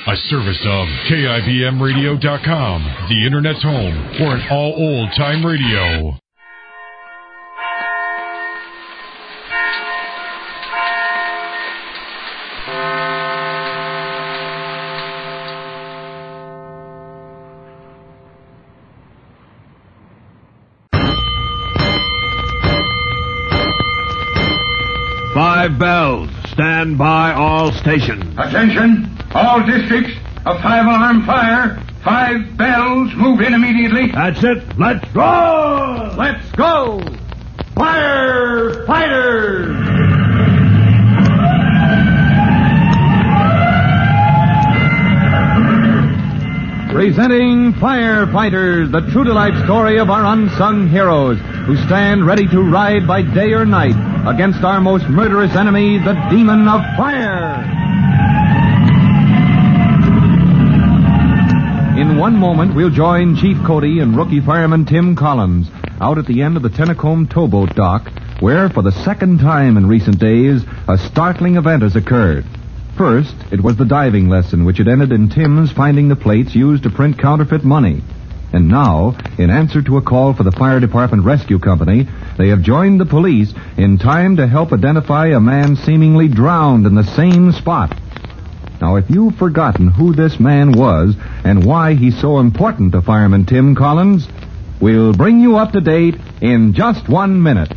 A service of KIBMradio.com, the Internet's home for an all old-time radio. Five bells. Stand by all stations. Attention, all districts. A five-alarm fire. 5 bells. Move in immediately. That's it. Let's go! Let's go. Firefighters! Presenting Firefighters, the true-to-life story of our unsung heroes who stand ready to ride by day or night against our most murderous enemy, the demon of fire. In one moment, we'll join Chief Cody and rookie fireman Tim Collins out at the end of the Tennacombe towboat dock, where, for the second time in recent days, a startling event has occurred. First, it was the diving lesson, which had ended in Tim's finding the plates used to print counterfeit money. And now, in answer to a call for the Fire Department Rescue Company, they have joined the police in time to help identify a man seemingly drowned in the same spot. Now, if you've forgotten who this man was and why he's so important to fireman Tim Collins, we'll bring you up to date in just 1 minute.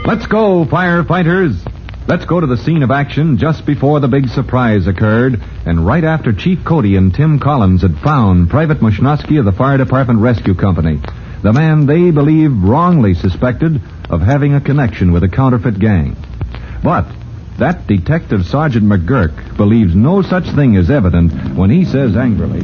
Let's go, firefighters. Let's go to the scene of action just before the big surprise occurred and right after Chief Cody and Tim Collins had found Private Mushnosky of the Fire Department Rescue Company, the man they believe wrongly suspected of having a connection with a counterfeit gang. But that Detective Sergeant McGurk believes no such thing is evident when he says angrily,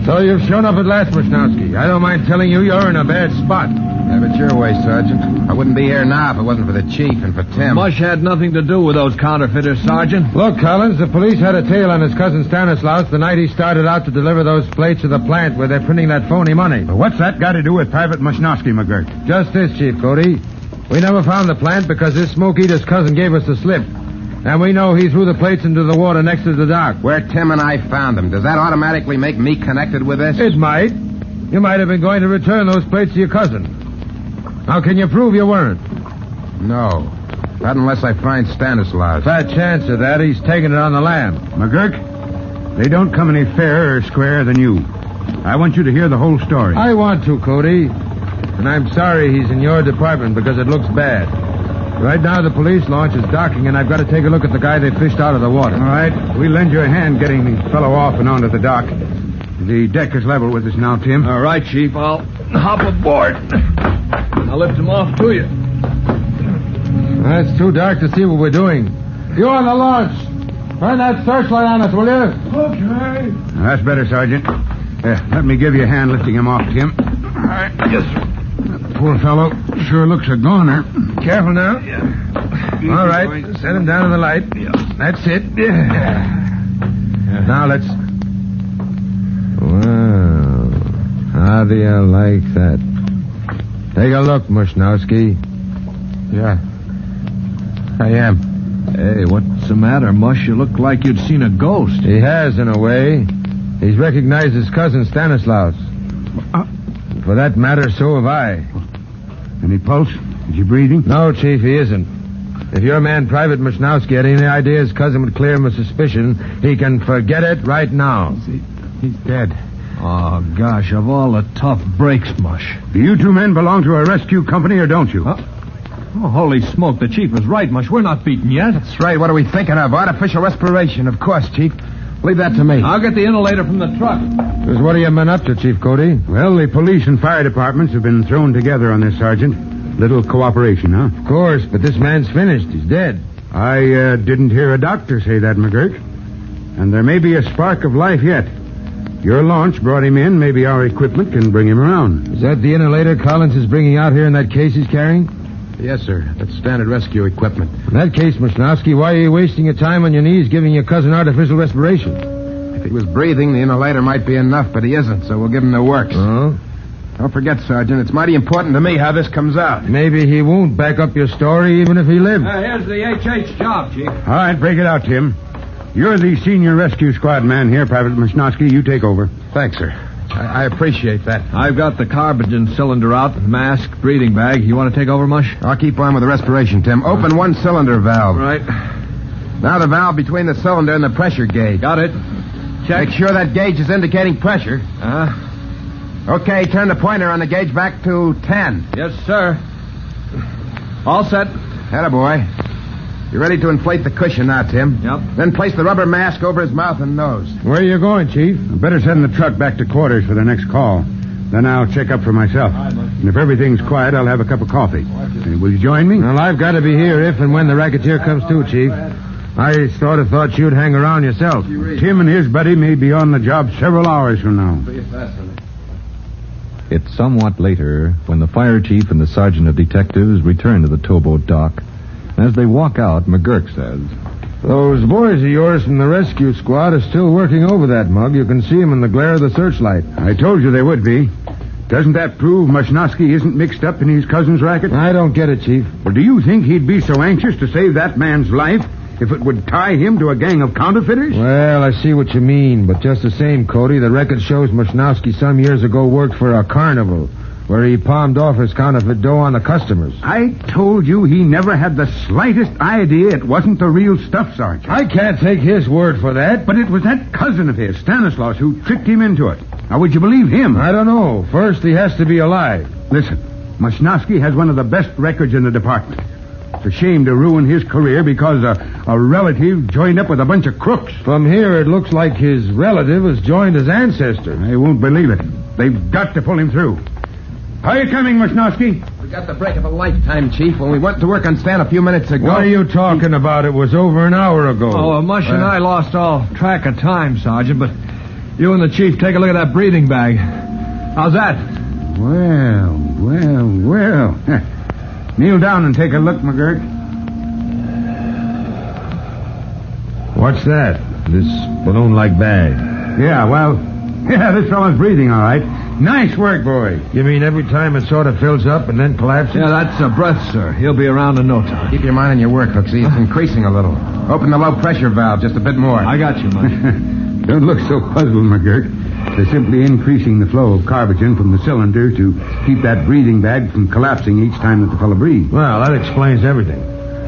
"So you've shown up at last, Mushnosky. I don't mind telling you you're in a bad spot." Have it your way, Sergeant. I wouldn't be here now if it wasn't for the chief and for Tim. Mush had nothing to do with those counterfeiters, Sergeant. Look, Collins, the police had a tail on his cousin Stanislaus the night he started out to deliver those plates to the plant where they're printing that phony money. But what's that got to do with Private Mushnosky, McGurk? Just this, Chief Cody. We never found the plant because this smoke eater's cousin gave us the slip. And we know he threw the plates into the water next to the dock. Where Tim and I found them. Does that automatically make me connected with this? It might. You might have been going to return those plates to your cousin. How can you prove you weren't? No. Not unless I find Stanislaus. Fat chance of that. He's taking it on the lam. McGurk, they don't come any fairer or squarer than you. I want you to hear the whole story. I want to, Cody. And I'm sorry he's in your department because it looks bad. Right now the police launch is docking and I've got to take a look at the guy they fished out of the water. All right. We'll lend you a hand getting the fellow off and onto the dock. The deck is level with us now, Tim. All right, Chief. I'll hop aboard. I'll lift him off to you. It's too dark to see what we're doing. You on the launch. Turn that searchlight on us, will you? Okay. That's better, Sergeant. Let me give you a hand lifting him off, Tim. All right. Yes, sir. That poor fellow sure looks a goner. Careful now. Yeah. All right. Set him down in the light. Yeah. That's it. Yeah. Now let's... Wow. How do you like that? Take a look, Mushnosky. Yeah. I am. Hey, what's the matter, Mush? You look like you'd seen a ghost. He has, in a way. He's recognized his cousin Stanislaus. For that matter, so have I. Any pulse? Is he breathing? No, Chief, he isn't. If your man, Private Mushnosky, had any idea his cousin would clear him of suspicion, he can forget it right now. He's dead. Oh, gosh, of all the tough breaks, Mush. Do you two men belong to a rescue company or don't you? Huh? Oh, holy smoke, the Chief was right, Mush. We're not beaten yet. That's right. What are we thinking of? Artificial respiration, of course, Chief. Leave that to me. I'll get the inhalator from the truck. Just what are you men up to, Chief Cody? Well, the police and fire departments have been thrown together on this, Sergeant. Little cooperation, huh? Of course, but this man's finished. He's dead. I didn't hear a doctor say that, McGurk. And there may be a spark of life yet. Your launch brought him in. Maybe our equipment can bring him around. Is that the inhalator Collins is bringing out here in that case he's carrying? Yes, sir. That's standard rescue equipment. In that case, Mushnosky, why are you wasting your time on your knees giving your cousin artificial respiration? If he was breathing, the inhalator might be enough, but he isn't, so we'll give him the works. Oh? Don't forget, Sergeant, it's mighty important to me how this comes out. Maybe he won't back up your story even if he lived. Here's the HH job, Chief. All right, break it out, Tim. You're the senior rescue squad man here, Private Mashnosky. You take over. Thanks, sir. I appreciate that. I've got the carbogen cylinder out, mask, breathing bag. You want to take over, Mush? I'll keep on with the respiration, Tim. Open one cylinder valve. Right. Now the valve between the cylinder and the pressure gauge. Got it. Check. Make sure that gauge is indicating pressure. Okay, turn the pointer on the gauge back to 10. Yes, sir. All set. Attaboy. You're ready to inflate the cushion now, Tim. Yep. Then place the rubber mask over his mouth and nose. Where are you going, Chief? Better send the truck back to quarters for the next call. Then I'll check up for myself. And if everything's quiet, I'll have a cup of coffee. Will you join me? Well, I've got to be here if and when the racketeer comes to, Chief. I sort of thought you'd hang around yourself. Tim and his buddy may be on the job several hours from now. It's somewhat later when the fire chief and the sergeant of detectives return to the towboat dock. As they walk out, McGurk says, Those boys of yours from the rescue squad are still working over that mug. You can see them in the glare of the searchlight. I told you they would be. Doesn't that prove Mashnosky isn't mixed up in his cousin's racket? I don't get it, Chief. Well, do you think he'd be so anxious to save that man's life if it would tie him to a gang of counterfeiters? Well, I see what you mean, but just the same, Cody, the record shows Mashnosky some years ago worked for a carnival where he palmed off his counterfeit dough on the customers. I told you he never had the slightest idea it wasn't the real stuff, Sergeant. I can't take his word for that. But it was that cousin of his, Stanislaus, who tricked him into it. Now, would you believe him? I don't know. First, he has to be alive. Listen, Mashnosky has one of the best records in the department. It's a shame to ruin his career because a relative joined up with a bunch of crooks. From here, it looks like his relative has joined his ancestor. I won't believe it. They've got to pull him through. How are you coming, Mashnosky? We got the break of a lifetime, Chief, when we went to work on Stan a few minutes ago. What are you talking about? It was over an hour ago. Oh, Mush and I lost all track of time, Sergeant, but you and the Chief take a look at that breathing bag. How's that? Well. Kneel down and take a look, McGurk. What's that? This balloon-like bag. Yeah, this fellow's breathing all right. Nice work, boy. You mean every time it sort of fills up and then collapses? Yeah, that's a breath, sir. He'll be around in no time. Keep your mind on your work, Hooksy. It's increasing a little. Open the low-pressure valve just a bit more. I got you, Mush. Don't look so puzzled, McGurk. They're simply increasing the flow of carbogen from the cylinder to keep that breathing bag from collapsing each time that the fellow breathes. Well, that explains everything.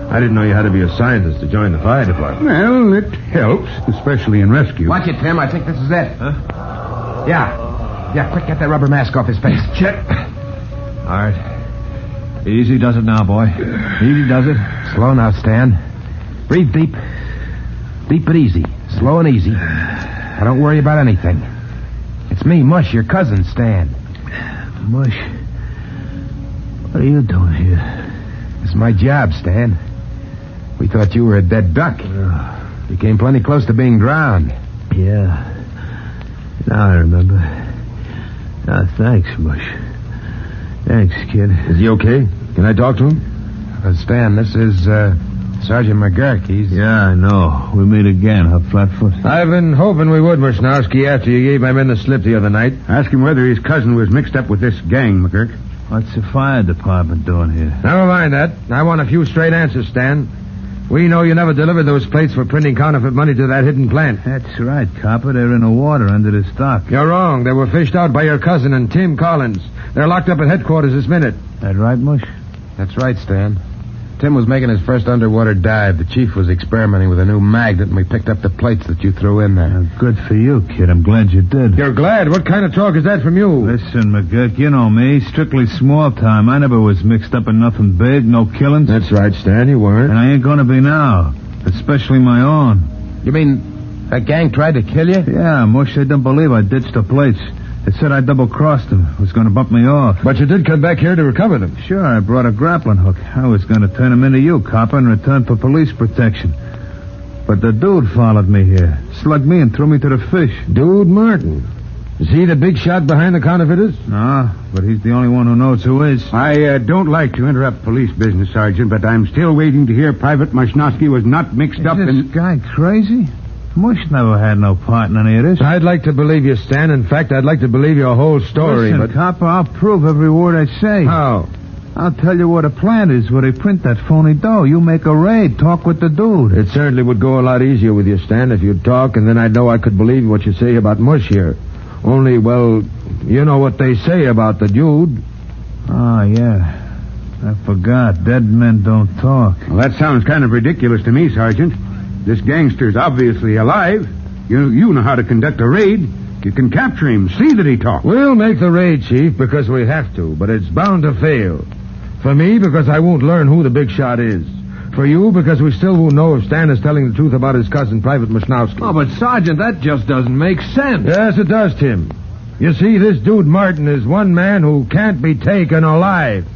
I didn't know you had to be a scientist to join the fire department. Well, it helps, especially in rescue. Watch it, Tim. I think this is it. Huh? Yeah, quick, get that rubber mask off his face. Check. All right. Easy does it now, boy. Easy does it. Slow now, Stan. Breathe deep. Deep but easy. Slow and easy. Now, don't worry about anything. It's me, Mush, your cousin, Stan. Mush, what are you doing here? It's my job, Stan. We thought you were a dead duck. You came plenty close to being drowned. Yeah. Now I remember. Thanks, Mush. Thanks, kid. Is he okay? Can I talk to him? Stan, this is Sergeant McGurk. Yeah, I know. We meet again, huh, Flatfoot? I've been hoping we would, Mashnosky, after you gave my men the slip the other night. Ask him whether his cousin was mixed up with this gang, McGurk. What's the fire department doing here? Never mind that. I want a few straight answers, Stan. We know you never delivered those plates for printing counterfeit money to that hidden plant. That's right, copper. They're in the water under this dock. You're wrong. They were fished out by your cousin and Tim Collins. They're locked up at headquarters this minute. That right, Mush? That's right, Stan. Tim was making his first underwater dive. The chief was experimenting with a new magnet, and we picked up the plates that you threw in there. Good for you, kid. I'm glad you did. You're glad? What kind of talk is that from you? Listen, McGurk, you know me. Strictly small time. I never was mixed up in nothing big, no killings. That's right, Stan. You weren't. And I ain't gonna be now. Especially my own. You mean that gang tried to kill you? Yeah, Mush, they don't believe I ditched the plates. They said I double-crossed them. Was going to bump me off. But you did come back here to recover them. Sure, I brought a grappling hook. I was going to turn them into you, copper, in return for police protection. But the dude followed me here, slugged me and threw me to the fish. Dude Martin. Is he the big shot behind the counterfeiters? No, but he's the only one who knows who is. I don't like to interrupt police business, Sergeant, but I'm still waiting to hear Private Mashnosky was not mixed up in... Is this guy crazy? Mush never had no part in any of this. I'd like to believe you, Stan. In fact, I'd like to believe your whole story, Listen, but... copper, I'll prove every word I say. How? I'll tell you where the plant is, where they print that phony dough. You make a raid, talk with the dude. It certainly would go a lot easier with you, Stan, if you'd talk, and then I'd know I could believe what you say about Mush here. Only, well, you know what they say about the dude. Oh, yeah. I forgot. Dead men don't talk. Well, that sounds kind of ridiculous to me, Sergeant. This gangster's obviously alive. You know how to conduct a raid. You can capture him, see that he talks. We'll make the raid, Chief, because we have to, but it's bound to fail. For me, because I won't learn who the big shot is. For you, because we still won't know if Stan is telling the truth about his cousin, Private Mushnowski. Oh, but Sergeant, that just doesn't make sense. Yes, it does, Tim. You see, this dude Martin is one man who can't be taken alive.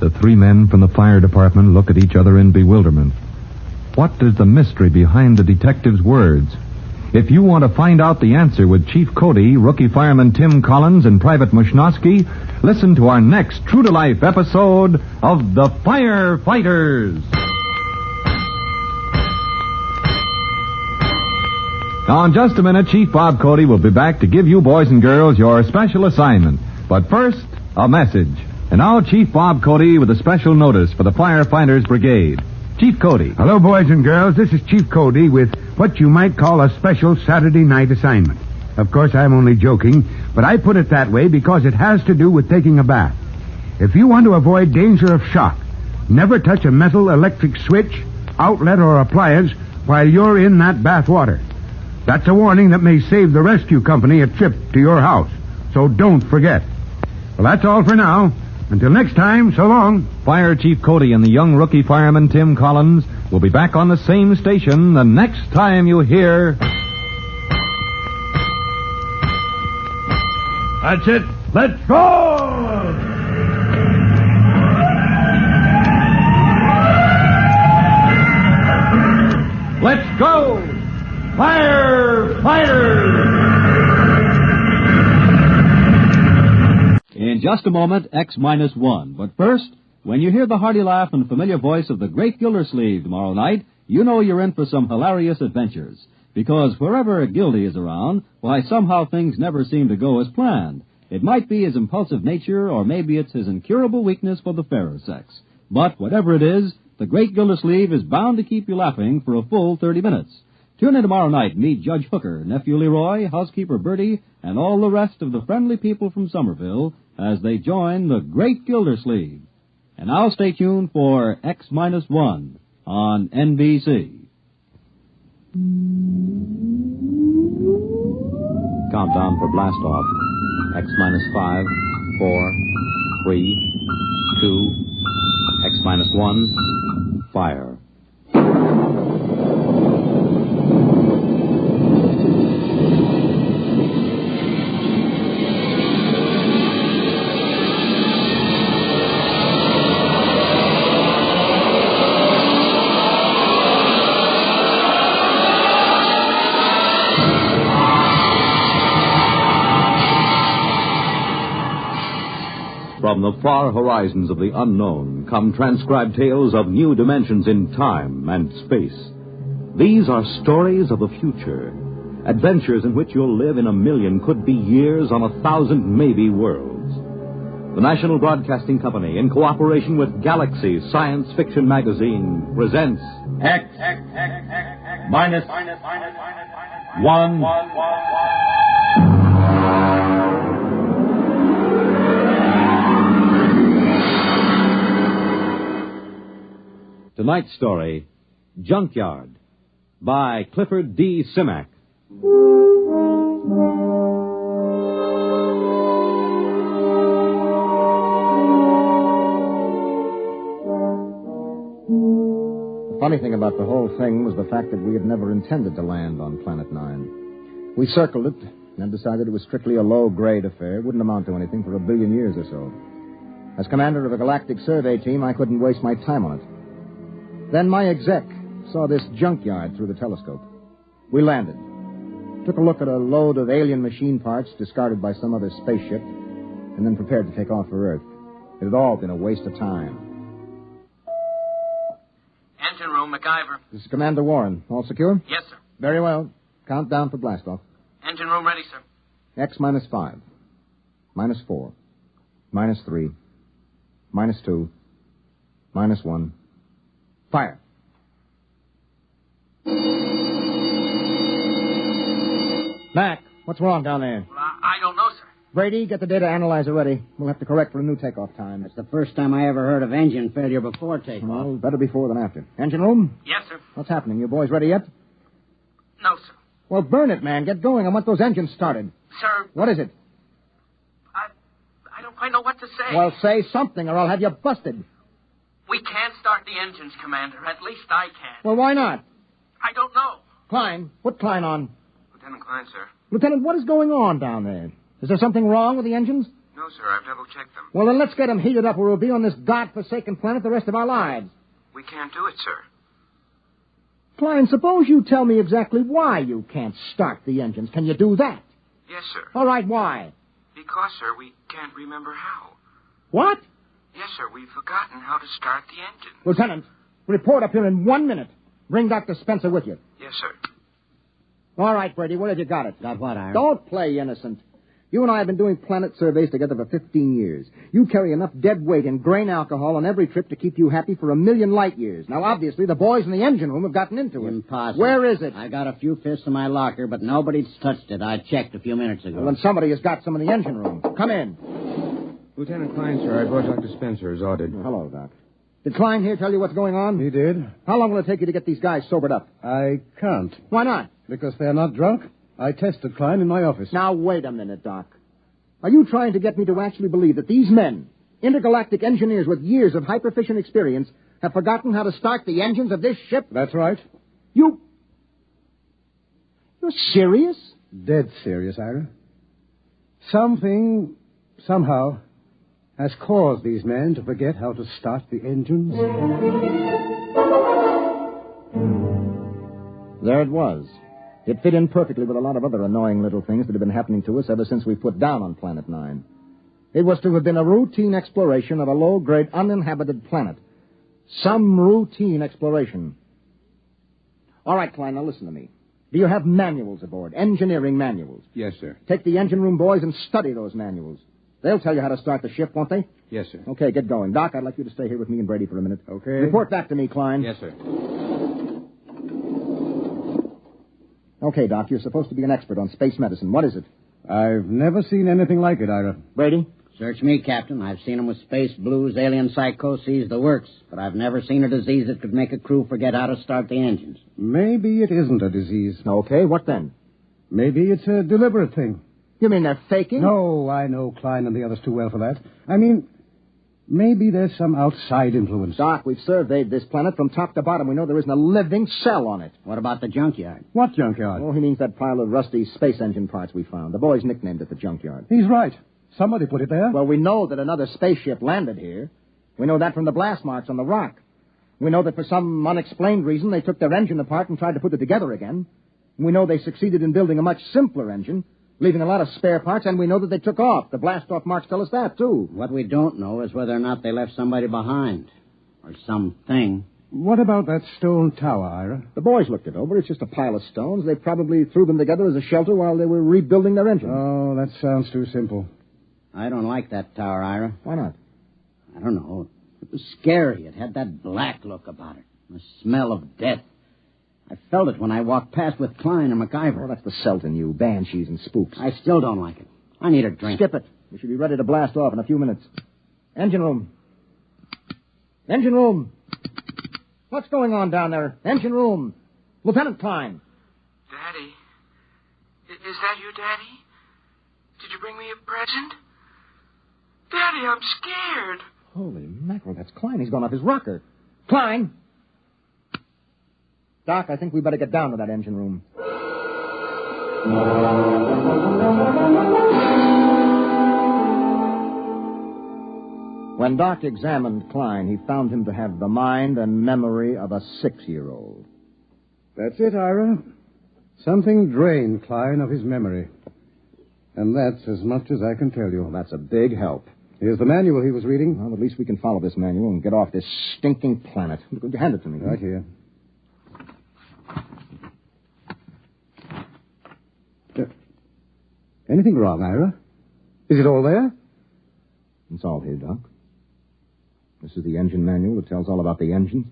The three men from the fire department look at each other in bewilderment. What is the mystery behind the detective's words? If you want to find out the answer with Chief Cody, Rookie Fireman Tim Collins, and Private Mushnowski, listen to our next true-to-life episode of The Firefighters. Now, in just a minute, Chief Bob Cody will be back to give you boys and girls your special assignment. But first, a message. And now, Chief Bob Cody with a special notice for the Firefighters Brigade. Chief Cody. Hello, boys and girls. This is Chief Cody with what you might call a special Saturday night assignment. Of course, I'm only joking, but I put it that way because it has to do with taking a bath. If you want to avoid danger of shock, never touch a metal, electric switch, outlet, or appliance while you're in that bath water. That's a warning that may save the rescue company a trip to your house. So don't forget. Well, that's all for now. Until next time, so long. Fire Chief Cody and the young rookie fireman Tim Collins will be back on the same station the next time you hear... That's it. Let's go! Let's go! Firefighters! In just a moment, X-1. But first, when you hear the hearty laugh and familiar voice of the great Gildersleeve tomorrow night, you know you're in for some hilarious adventures. Because wherever Gildy is around, why, somehow things never seem to go as planned. It might be his impulsive nature, or maybe it's his incurable weakness for the fairer sex. But whatever it is, the great Gildersleeve is bound to keep you laughing for a full 30 minutes. Tune in tomorrow night and meet Judge Hooker, Nephew Leroy, Housekeeper Bertie, and all the rest of the friendly people from Somerville as they join the great Gildersleeve. And now stay tuned for X-1 on NBC. Countdown for blast off. X-5, 4, 3, 2, X-1, fire. From the far horizons of the unknown come transcribed tales of new dimensions in time and space. These are stories of the future, adventures in which you'll live in a million, could be years, on 1,000 maybe worlds. The National Broadcasting Company, in cooperation with Galaxy Science Fiction Magazine, presents X-1. Tonight's story, Junkyard, by Clifford D. Simak. The funny thing about the whole thing was the fact that we had never intended to land on Planet 9. We circled it and decided it was strictly a low-grade affair. It wouldn't amount to anything for 1 billion years or so. As commander of a galactic survey team, I couldn't waste my time on it. Then my exec saw this junkyard through the telescope. We landed, took a look at a load of alien machine parts discarded by some other spaceship, and then prepared to take off for Earth. It had all been a waste of time. Engine room, MacGyver. This is Commander Warren. All secure? Yes, sir. Very well. Count down for blastoff. Engine room ready, sir. X minus 5. Minus 4. Minus 3. Minus 2. Minus 1. Fire. Mac, what's wrong down there? Well, I don't know, sir. Brady, get the data analyzer ready. We'll have to correct for a new takeoff time. That's the first time I ever heard of engine failure before takeoff. Well, better before than after. Engine room? Yes, sir. What's happening? You boys ready yet? No, sir. Well, burn it, man. Get going. I want those engines started. Sir, What is it? I don't quite know what to say. Well, say something or I'll have you busted. We can't start the engines, Commander. At least I can. Well, why not? I don't know. Klein. Put Klein on. Lieutenant Klein, sir. Lieutenant, what is going on down there? Is there something wrong with the engines? No, sir. I've double-checked them. Well, then let's get them heated up or we'll be on this godforsaken planet the rest of our lives. We can't do it, sir. Klein, suppose you tell me exactly why you can't start the engines. Can you do that? Yes, sir. All right, why? Because, sir, we can't remember how. What? Yes, sir. We've forgotten how to start the engine. Lieutenant, report up here in 1 minute. Bring Dr. Spencer with you. Yes, sir. All right, Brady, where have you got it? Got what, Ira? Don't play innocent. You and I have been doing planet surveys together for 15 years. You carry enough dead weight in grain alcohol on every trip to keep you happy for 1,000,000 light years. Now, obviously, the boys in the engine room have gotten into it. Impossible. Where is it? I got a few fifths in my locker, but nobody's touched it. I checked a few minutes ago. Well, then somebody has got some in the engine room. Come in. Lieutenant Klein, sir, I brought Dr. Spencer as ordered. Hello, Doc. Did Klein here tell you what's going on? He did. How long will it take you to get these guys sobered up? I can't. Why not? Because they're not drunk. I tested Klein in my office. Now, wait a minute, Doc. Are you trying to get me to actually believe that these men, intergalactic engineers with years of hyperfission experience, have forgotten how to start the engines of this ship? That's right. You're serious? Dead serious, Ira. Something, somehow, has caused these men to forget how to start the engines. There it was. It fit in perfectly with a lot of other annoying little things that have been happening to us ever since we put down on Planet 9. It was to have been a routine exploration of a low-grade, uninhabited planet. Some routine exploration. All right, Klein, now listen to me. Do you have manuals aboard, engineering manuals? Yes, sir. Take the engine room boys and study those manuals. They'll tell you how to start the ship, won't they? Yes, sir. Okay, get going. Doc, I'd like you to stay here with me and Brady for a minute. Okay. Report back to me, Klein. Yes, sir. Okay, Doc, you're supposed to be an expert on space medicine. What is it? I've never seen anything like it, Ira. Brady? Search me, Captain. I've seen them with space blues, alien psychoses, the works. But I've never seen a disease that could make a crew forget how to start the engines. Maybe it isn't a disease. Okay, what then? Maybe it's a deliberate thing. You mean they're faking? No, I know Klein and the others too well for that. I mean, maybe there's some outside influence. Doc, we've surveyed this planet from top to bottom. We know there isn't a living cell on it. What about the junkyard? What junkyard? Oh, he means that pile of rusty space engine parts we found. The boys nicknamed it the junkyard. He's right. Somebody put it there. Well, we know that another spaceship landed here. We know that from the blast marks on the rock. We know that for some unexplained reason they took their engine apart and tried to put it together again. We know they succeeded in building a much simpler engine, leaving a lot of spare parts, and we know that they took off. The blast-off marks tell us that, too. What we don't know is whether or not they left somebody behind. Or something. What about that stone tower, Ira? The boys looked it over. It's just a pile of stones. They probably threw them together as a shelter while they were rebuilding their engine. Oh, that sounds too simple. I don't like that tower, Ira. Why not? I don't know. It was scary. It had that black look about it. The smell of death. I felt it when I walked past with Klein and MacGyver. Oh, that's the Celt in you. Banshees and spooks. I still don't like it. I need a drink. Skip it. We should be ready to blast off in a few minutes. Engine room. Engine room. What's going on down there? Engine room. Lieutenant Klein. Daddy. Is that you, Daddy? Did you bring me a present? Daddy, I'm scared. Holy mackerel, that's Klein. He's gone off his rocker. Klein! Doc, I think we better get down to that engine room. When Doc examined Klein, he found him to have the mind and memory of a 6-year-old. That's it, Ira. Something drained Klein of his memory. And that's as much as I can tell you. Well, that's a big help. Here's the manual he was reading. Well, at least we can follow this manual and get off this stinking planet. Hand it to me. Right here. Anything wrong, Ira? Is it all there? It's all here, Doc. This is the engine manual that tells all about the engines.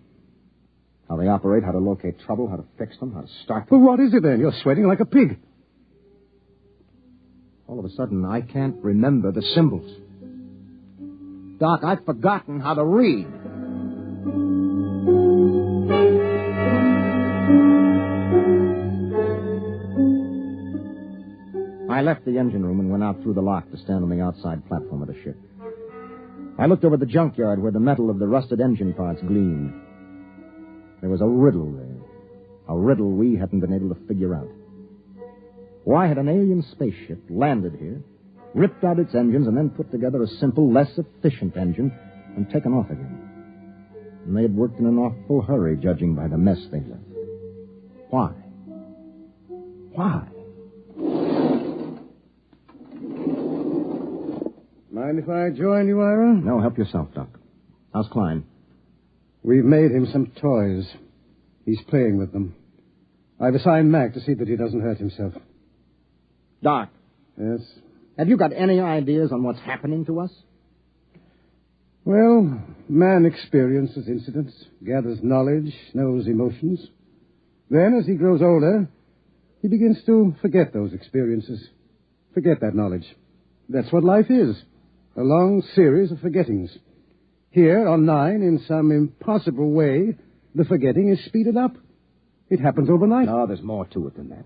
How they operate, how to locate trouble, how to fix them, how to start them. Well, what is it then? You're sweating like a pig. All of a sudden, I can't remember the symbols. Doc, I've forgotten how to read. I left the engine room and went out through the lock to stand on the outside platform of the ship. I looked over the junkyard where the metal of the rusted engine parts gleamed. There was a riddle there. A riddle we hadn't been able to figure out. Why had an alien spaceship landed here, ripped out its engines, and then put together a simple, less efficient engine and taken off again? And they had worked in an awful hurry, judging by the mess they left. Why? Why? Mind if I join you, Ira? No, help yourself, Doc. How's Klein? We've made him some toys. He's playing with them. I've assigned Mac to see that he doesn't hurt himself. Doc. Yes? Have you got any ideas on what's happening to us? Well, man experiences incidents, gathers knowledge, knows emotions. Then, as he grows older, he begins to forget those experiences, forget that knowledge. That's what life is, a long series of forgettings. Here, on 9, in some impossible way, the forgetting is speeded up. It happens overnight. No, there's more to it than that.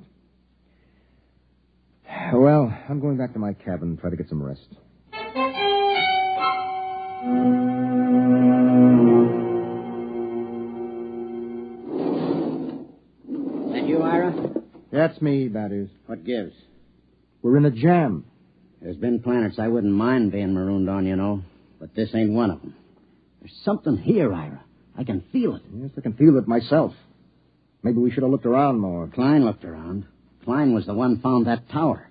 Well, I'm going back to my cabin and try to get some rest. That you, Ira? That's me, Batters. What gives? We're in a jam. There's been planets I wouldn't mind being marooned on, you know. But this ain't one of them. There's something here, Ira. I can feel it. Yes, I can feel it myself. Maybe we should have looked around more. Klein looked around. Klein was the one found that tower.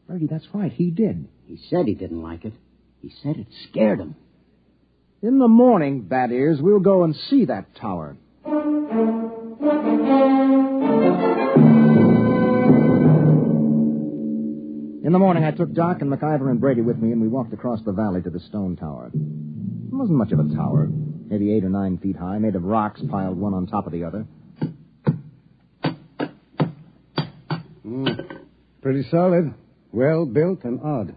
Brady, that's right. He did. He said he didn't like it. He said it scared him. In the morning, Bat Ears, we'll go and see that tower. In the morning, I took Doc and MacIver and Brady with me, and we walked across the valley to the stone tower. It wasn't much of a tower, maybe 8 or 9 feet high, made of rocks piled one on top of the other. Pretty solid. Well built and odd.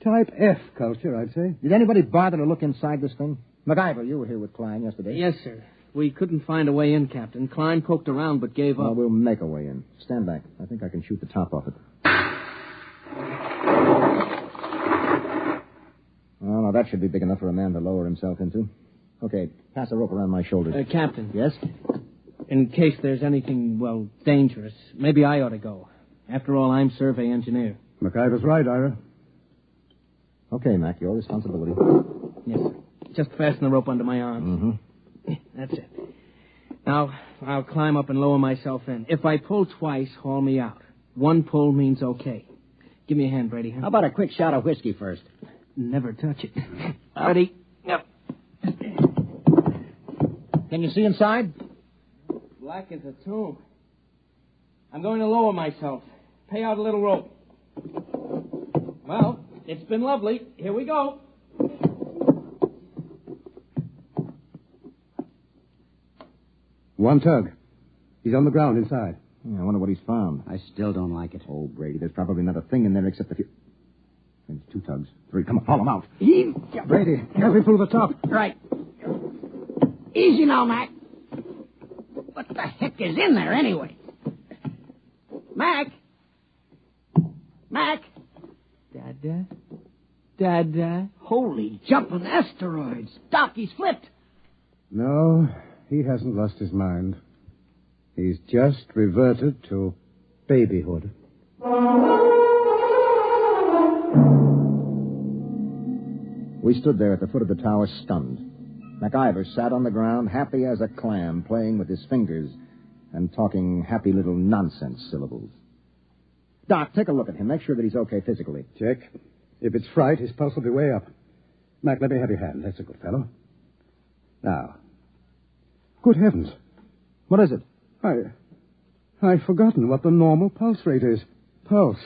Type F culture, I'd say. Did anybody bother to look inside this thing? MacIver, you were here with Klein yesterday. Yes, sir. We couldn't find a way in, Captain. Klein poked around but gave up. Well, we'll make a way in. Stand back. I think I can shoot the top off it. Oh, now that should be big enough for a man to lower himself into. Okay, pass a rope around my shoulders. Captain. Yes? In case there's anything, well, dangerous, maybe I ought to go. After all, I'm survey engineer. MacIver's right, Ira. Okay, Mac, your responsibility. Yes, sir. Just fasten the rope under my arm. Mm-hmm. That's it. Now, I'll climb up and lower myself in. If I pull twice, haul me out. One pull means okay. Give me a hand, Brady. How about a quick shot of whiskey first? Never touch it. Ready? Yep. Can you see inside? Black as a tomb. I'm going to lower myself. Pay out a little rope. Well, it's been lovely. Here we go. One tug. He's on the ground inside. Yeah, I wonder what he's found. I still don't like it. Oh, Brady, there's probably not a thing in there except a few... There's 2 tugs. 3. Come on, haul them out. Brady, help me pull the top. Right. Easy now, Mac. What the heck is in there, anyway? Mac? Mac? Dada. Holy jumping asteroids. Doc, he's flipped. No, he hasn't lost his mind. He's just reverted to babyhood. We stood there at the foot of the tower, stunned. MacIver sat on the ground, happy as a clam, playing with his fingers and talking happy little nonsense syllables. Doc, take a look at him. Make sure that he's okay physically. Check. If it's fright, his pulse will be way up. Mac, let me have your hand. That's a good fellow. Now. Good heavens. What is it? I've forgotten what the normal pulse rate is. Pulse?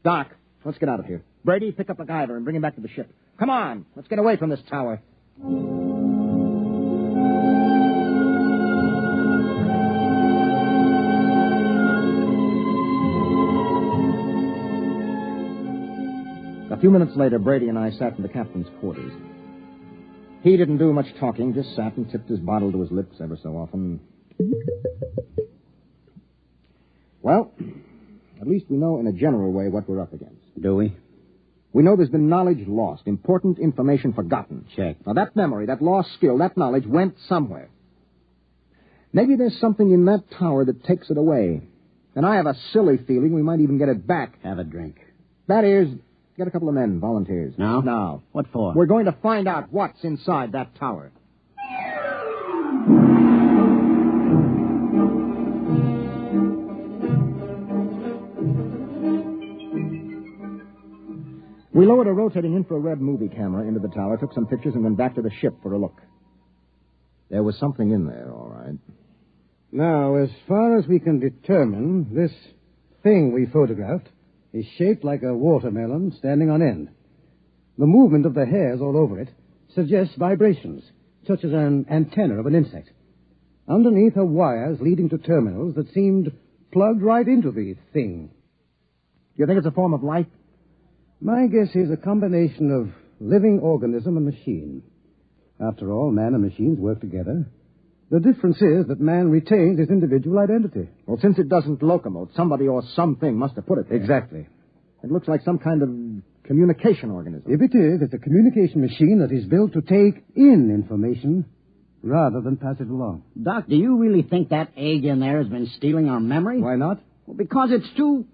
Doc, let's get out of here. Brady, pick up MacGyver and bring him back to the ship. Come on, let's get away from this tower. A few minutes later, Brady and I sat in the captain's quarters. He didn't do much talking, just sat and tipped his bottle to his lips ever so often. Well, at least we know in a general way what we're up against. Do we? We know there's been knowledge lost, important information forgotten. Check. Now, that memory, that lost skill, that knowledge went somewhere. Maybe there's something in that tower that takes it away. And I have a silly feeling we might even get it back. Have a drink. That is, get a couple of men, volunteers. Now? Now. What for? We're going to find out what's inside that tower. We lowered a rotating infrared movie camera into the tower, took some pictures, and went back to the ship for a look. There was something in there, all right. Now, as far as we can determine, this thing we photographed is shaped like a watermelon standing on end. The movement of the hairs all over it suggests vibrations, such as an antenna of an insect. Underneath are wires leading to terminals that seemed plugged right into the thing. You think it's a form of life? My guess is a combination of living organism and machine. After all, man and machines work together. The difference is that man retains his individual identity. Well, since it doesn't locomote, somebody or something must have put it there. Exactly. It looks like some kind of communication organism. If it is, it's a communication machine that is built to take in information rather than pass it along. Doc, do you really think that egg in there has been stealing our memory? Why not? Well, because it's too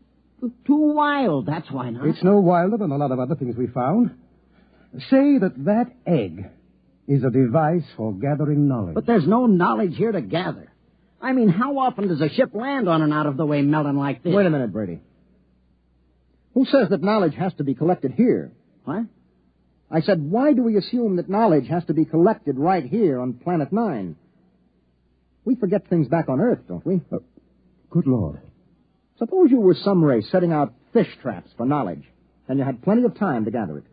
wild. That's why not. It's no wilder than a lot of other things we found. Say that egg is a device for gathering knowledge. But there's no knowledge here to gather. I mean, how often does a ship land on an out-of-the-way melon like this? Wait a minute, Brady. Who says that knowledge has to be collected here? What? I said, why do we assume that knowledge has to be collected right here on Planet 9? We forget things back on Earth, don't we? Good Lord. Suppose you were some race setting out fish traps for knowledge, and you had plenty of time to gather it.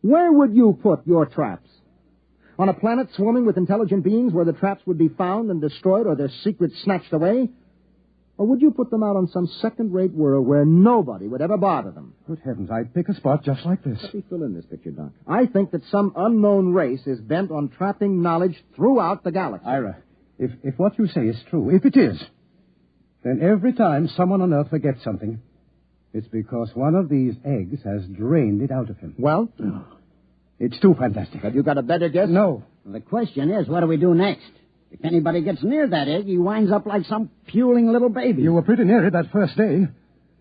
Where would you put your traps? On a planet swarming with intelligent beings where the traps would be found and destroyed or their secrets snatched away? Or would you put them out on some second-rate world where nobody would ever bother them? Good heavens, I'd pick a spot just like this. Let me fill in this picture, Doc. I think that some unknown race is bent on trapping knowledge throughout the galaxy. Ira, if what you say is true, if it is, then every time someone on Earth forgets something, it's because one of these eggs has drained it out of him. Well? It's too fantastic. Have you got a better guess? No. Well, the question is, what do we do next? If anybody gets near that egg, he winds up like some puling little baby. You were pretty near it that first day.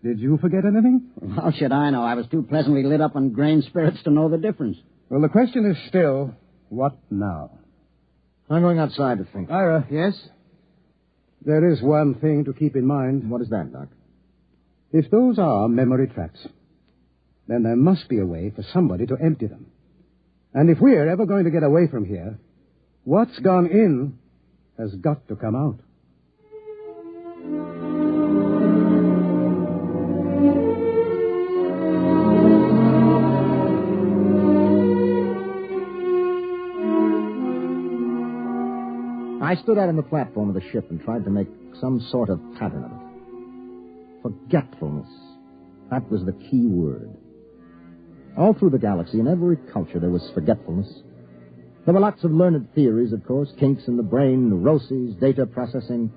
Did you forget anything? How should I know? I was too pleasantly lit up on grain spirits to know the difference. Well, the question is still, what now? I'm going outside to think. Ira. Yes? There is one thing to keep in mind. What is that, Doc? If those are memory traps, then there must be a way for somebody to empty them. And if we're ever going to get away from here, what's gone in has got to come out. I stood out on the platform of the ship and tried to make some sort of pattern of it. Forgetfulness. That was the key word. All through the galaxy, in every culture, there was forgetfulness. There were lots of learned theories, of course, kinks in the brain, neuroses, data processing.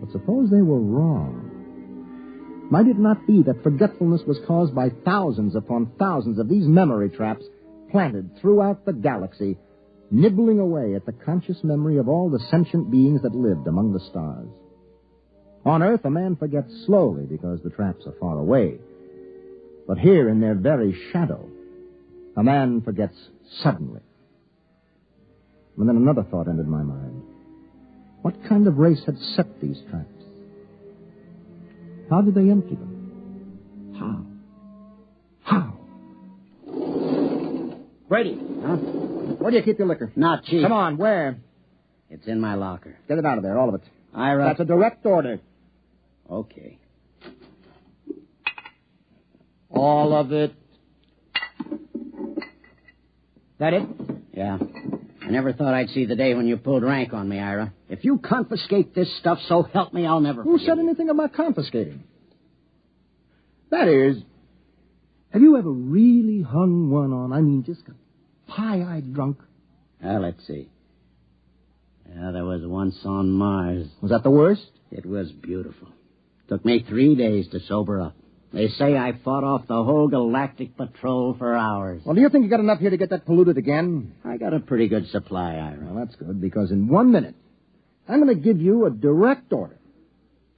But suppose they were wrong. Might it not be that forgetfulness was caused by thousands upon thousands of these memory traps planted throughout the galaxy, nibbling away at the conscious memory of all the sentient beings that lived among the stars? On Earth, a man forgets slowly because the traps are far away. But here, in their very shadow, a man forgets suddenly. And then another thought entered my mind. What kind of race had set these traps? How did they empty them? How? Brady. Huh? Where do you keep your liquor? Not cheap. Come on, where? It's in my locker. Get it out of there, all of it. Ira. That's a direct order. Okay. All of it. That it? Yeah. I never thought I'd see the day when you pulled rank on me, Ira. If you confiscate this stuff, so help me, I'll never Who forgive said you. anything about confiscating? That is, have you ever really hung one on? I mean, just got pie-eyed drunk? Let's see. Yeah, there was once on Mars. Was that the worst? It was beautiful. Took me 3 days to sober up. They say I fought off the whole galactic patrol for hours. Well, do you think you got enough here to get that polluted again? I got a pretty good supply, Ira. Well, that's good, because in 1 minute, I'm going to give you a direct order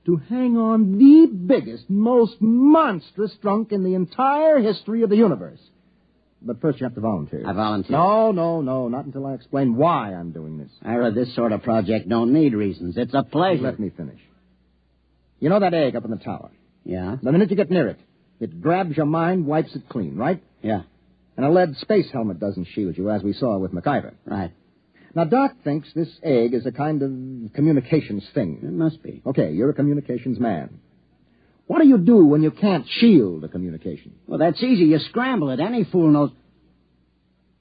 to hang on the biggest, most monstrous drunk in the entire history of the universe. But first you have to volunteer. I volunteer. No, not until I explain why I'm doing this. Ira, this sort of project don't need reasons. It's a pleasure. Let me finish. You know that egg up in the tower? Yeah? The minute you get near it, it grabs your mind, wipes it clean, right? Yeah. And a lead space helmet doesn't shield you, as we saw with MacIver. Right. Now, Doc thinks this egg is a kind of communications thing. It must be. Okay, you're a communications man. What do you do when you can't shield a communication? Well, that's easy. You scramble it. Any fool knows.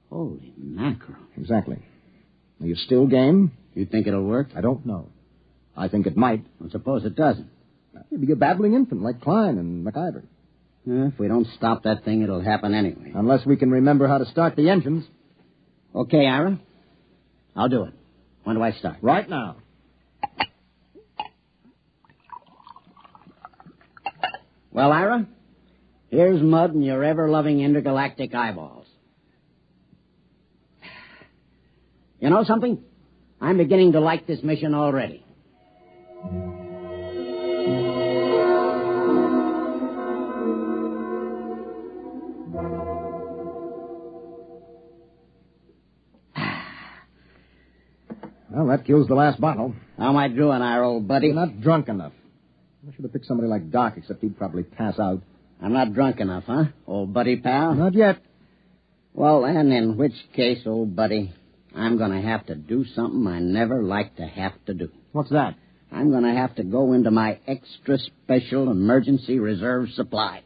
Holy mackerel. Exactly. Are you still game? You think it'll work? I don't know. I think it might. Well, suppose it doesn't. You'd be a babbling infant like Klein and MacIver. If we don't stop that thing, it'll happen anyway. Unless we can remember how to start the engines. Okay, Ira. I'll do it. When do I start? Right now. Well, Ira, here's mud in your ever-loving intergalactic eyeballs. You know something? I'm beginning to like this mission already. Well, that kills the last bottle. How am I doing, Ira, old buddy? You're not drunk enough. I should have picked somebody like Doc, except he'd probably pass out. I'm not drunk enough, huh, old buddy pal? Not yet. Well, then, in which case, old buddy, I'm going to have to do something I never like to have to do. What's that? I'm going to have to go into my extra special emergency reserve supply.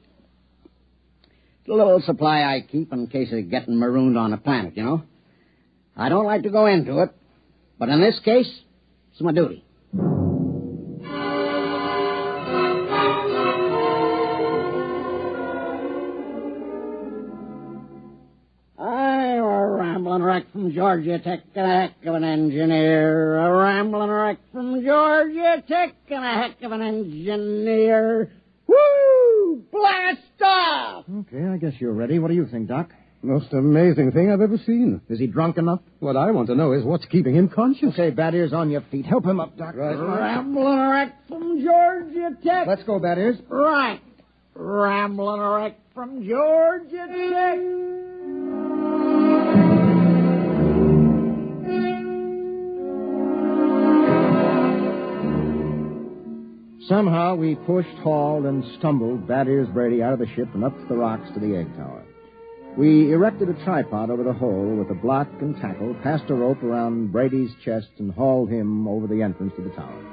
It's a little supply I keep in case of getting marooned on a planet, you know. I don't like to go into it, but in this case, it's my duty. I'm a rambling wreck from Georgia Tech and a heck of an engineer. A rambling wreck from Georgia Tech and a heck of an engineer. Woo! Blast off! Okay, I guess you're ready. What do you think, Doc? Most amazing thing I've ever seen. Is he drunk enough? What I want to know is what's keeping him conscious. Okay, Bad Ears, on your feet. Help him up, Doc. Right. Rambling wreck from Georgia Tech. Let's go, Bad Ears. Right. Rambling wreck from Georgia Tech. Somehow we pushed, hauled, and stumbled Bad Ears Brady out of the ship and up the rocks to the egg tower. We erected a tripod over the hole with a block and tackle, passed a rope around Brady's chest, and hauled him over the entrance to the tower.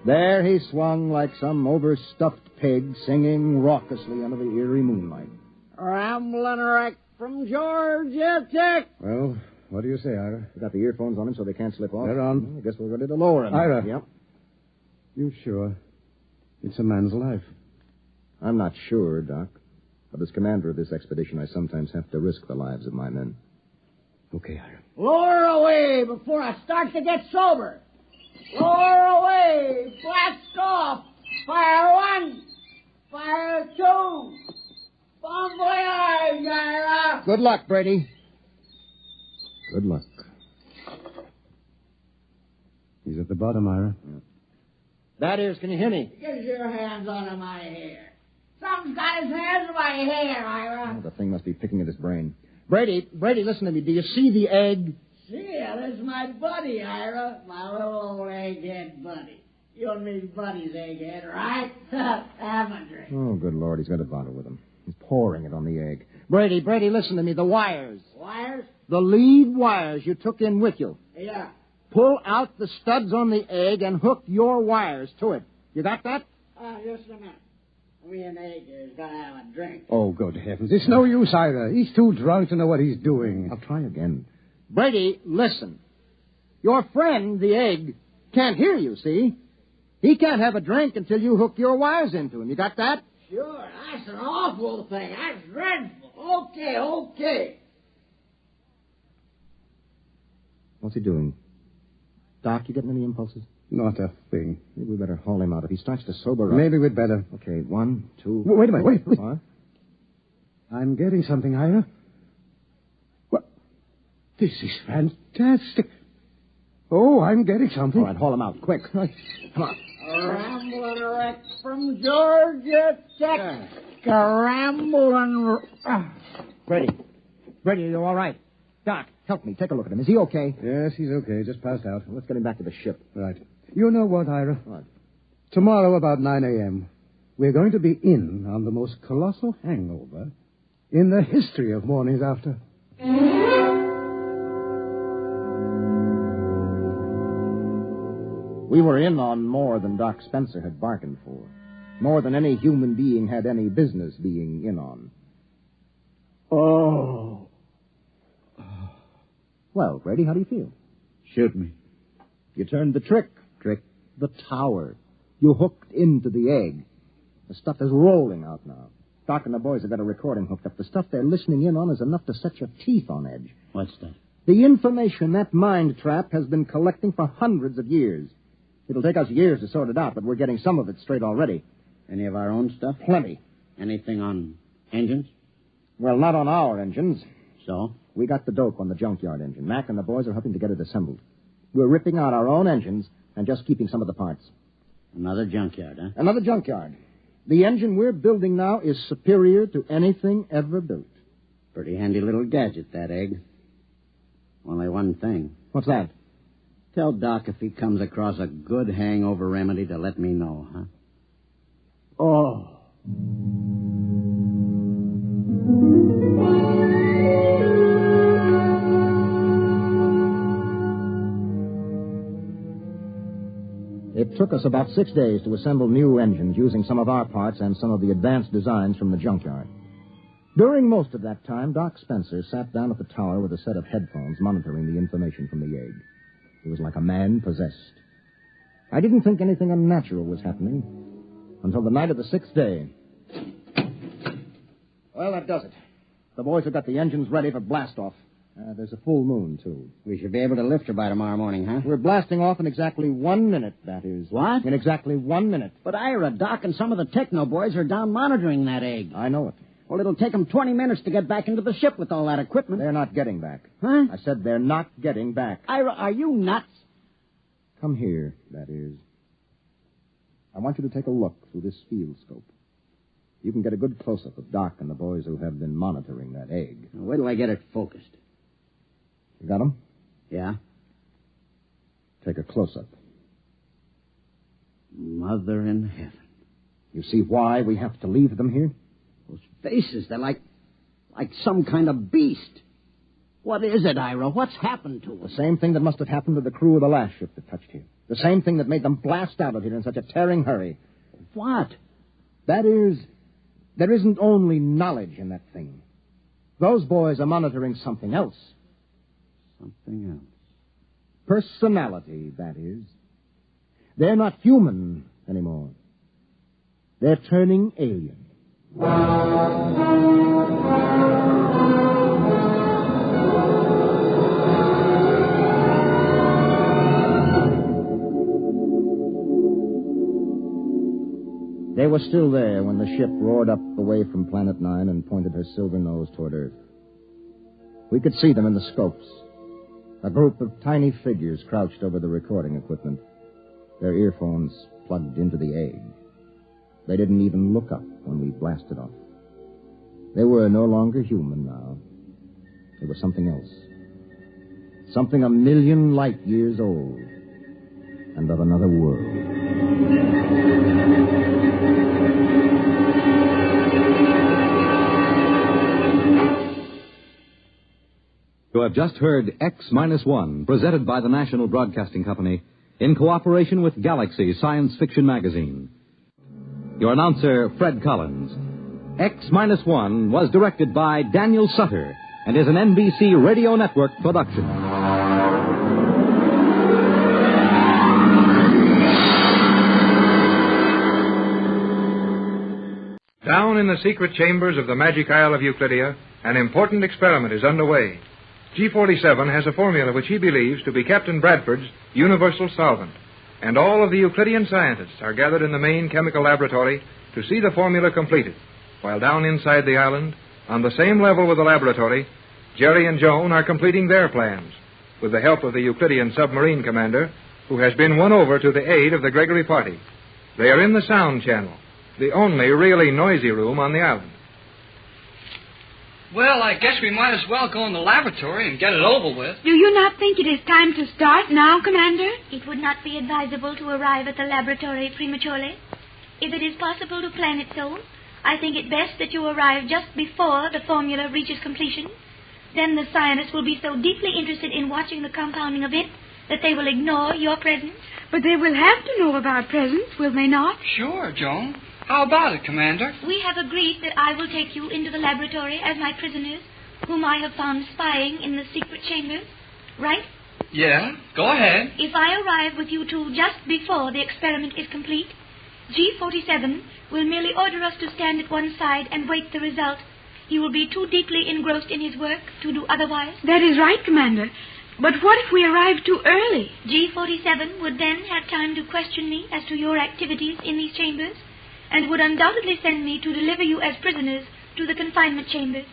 There he swung like some overstuffed pig, singing raucously under the eerie moonlight. Rambling wreck from Georgia Tech. Well, what do you say, Ira? We got the earphones on him so they can't slip off. They're on. Well, I guess we're ready to lower him. Ira. Yep. You sure? It's a man's life. I'm not sure, Doc. But as commander of this expedition, I sometimes have to risk the lives of my men. Okay, Ira. Lower away before I start to get sober. Lower away. Blast off. Fire one. Fire two. Bon voyage, Ira. Good luck, Brady. Good luck. He's at the bottom, Ira. Yeah. Bad Ears, can you hear me? Get your hands out my hair. Something's got his hands in my hair, Ira. Oh, the thing must be picking at his brain. Brady, listen to me. Do you see the egg? See, there's my buddy, Ira. My little old egghead buddy. You and me's buddies, egghead, right? Have a drink. Oh, good Lord, he's got a bottle with him. He's pouring it on the egg. Brady, listen to me. The wires. Wires? The lead wires you took in with you. Yeah. Pull out the studs on the egg and hook your wires to it. You got that? Just a minute. Me and Egghead's got to have a drink. Oh, good heavens. It's no use either. He's too drunk to know what he's doing. I'll try again. Brady, listen. Your friend, the egg, can't hear you, see? He can't have a drink until you hook your wires into him. You got that? Sure. That's an awful thing. That's dreadful. Okay. What's he doing? Doc, you getting any impulses? Not a thing. Maybe we better haul him out. If he starts to sober up... Maybe we'd better. Okay, 1, 2... Wait a minute, wait. What? I'm getting something, Ira. What? This is fantastic. Oh, I'm getting something. All right, haul him out, quick. Come on. A rambling wreck from Georgia Tech. A rambling... Brady, are you all right? Doc, help me. Take a look at him. Is he okay? Yes, he's okay. Just passed out. Let's get him back to the ship. Right. You know what, Ira? What? Tomorrow about 9 a.m., we're going to be in on the most colossal hangover in the history of mornings after. We were in on more than Doc Spencer had bargained for. More than any human being had any business being in on. Oh. Well, Brady, how do you feel? Shoot me. You turned the trick. The tower. You hooked into the egg. The stuff is rolling out now. Doc and the boys have got a recording hooked up. The stuff they're listening in on is enough to set your teeth on edge. What's that? The information that mind trap has been collecting for hundreds of years. It'll take us years to sort it out, but we're getting some of it straight already. Any of our own stuff? Plenty. Anything on engines? Well, not on our engines. So? We got the dope on the Junkyard engine. Mac and the boys are helping to get it assembled. We're ripping out our own engines and just keeping some of the parts. Another junkyard, huh? Another junkyard. The engine we're building now is superior to anything ever built. Pretty handy little gadget, that egg. Only one thing. What's that? Tell Doc if he comes across a good hangover remedy to let me know, huh? Oh. It took us about 6 days to assemble new engines using some of our parts and some of the advanced designs from the junkyard. During most of that time, Doc Spencer sat down at the tower with a set of headphones monitoring the information from the egg. He was like a man possessed. I didn't think anything unnatural was happening until the night of the 6th day. Well, that does it. The boys have got the engines ready for blast-off. There's a full moon, too. We should be able to lift her by tomorrow morning, huh? We're blasting off in exactly 1 minute, that is. What? In exactly 1 minute. But Ira, Doc and some of the techno boys are down monitoring that egg. I know it. Well, it'll take them 20 minutes to get back into the ship with all that equipment. They're not getting back. Huh? I said they're not getting back. Ira, are you nuts? Come here, that is. I want you to take a look through this field scope. You can get a good close-up of Doc and the boys who have been monitoring that egg. Wait till I get it focused. You got 'em? Yeah? Take a close-up. Mother in heaven. You see why we have to leave them here? Those faces, they're like some kind of beast. What is it, Ira? What's happened to The us? same thing that must have happened to the crew of the last ship that touched here. The same thing that made them blast out of here in such a tearing hurry. What? That is, there isn't only knowledge in that thing. Those boys are monitoring something else. Something else. Personality, that is. They're not human anymore. They're turning alien. They were still there when the ship roared up away from Planet 9 and pointed her silver nose toward Earth. We could see them in the scopes. A group of tiny figures crouched over the recording equipment, their earphones plugged into the egg. They didn't even look up when we blasted off. They were no longer human now. They were something else. Something 1,000,000 light years old and of another world. You have just heard X-1, presented by the National Broadcasting Company in cooperation with Galaxy Science Fiction Magazine. Your announcer, Fred Collins. X-1 was directed by Daniel Sutter and is an NBC Radio Network production. Down in the secret chambers of the magic Isle of Euclidia, an important experiment is underway. G47 has a formula which he believes to be Captain Bradford's universal solvent. And all of the Euclidean scientists are gathered in the main chemical laboratory to see the formula completed. While down inside the island, on the same level with the laboratory, Jerry and Joan are completing their plans, with the help of the Euclidean submarine commander, who has been won over to the aid of the Gregory party. They are in the sound channel, the only really noisy room on the island. Well, I guess we might as well go in the laboratory and get it over with. Do you not think it is time to start now, Commander? It would not be advisable to arrive at the laboratory prematurely. If it is possible to plan it so, I think it best that you arrive just before the formula reaches completion. Then the scientists will be so deeply interested in watching the compounding of it that they will ignore your presence. But they will have to know of our presence, will they not? Sure, Joan. How about it, Commander? We have agreed that I will take you into the laboratory as my prisoners, whom I have found spying in the secret chambers. Right? Yeah, go ahead. If I arrive with you two just before the experiment is complete, G47 will merely order us to stand at one side and wait the result. He will be too deeply engrossed in his work to do otherwise. That is right, Commander. But what if we arrive too early? G47 would then have time to question me as to your activities in these chambers, and would undoubtedly send me to deliver you as prisoners to the confinement chambers.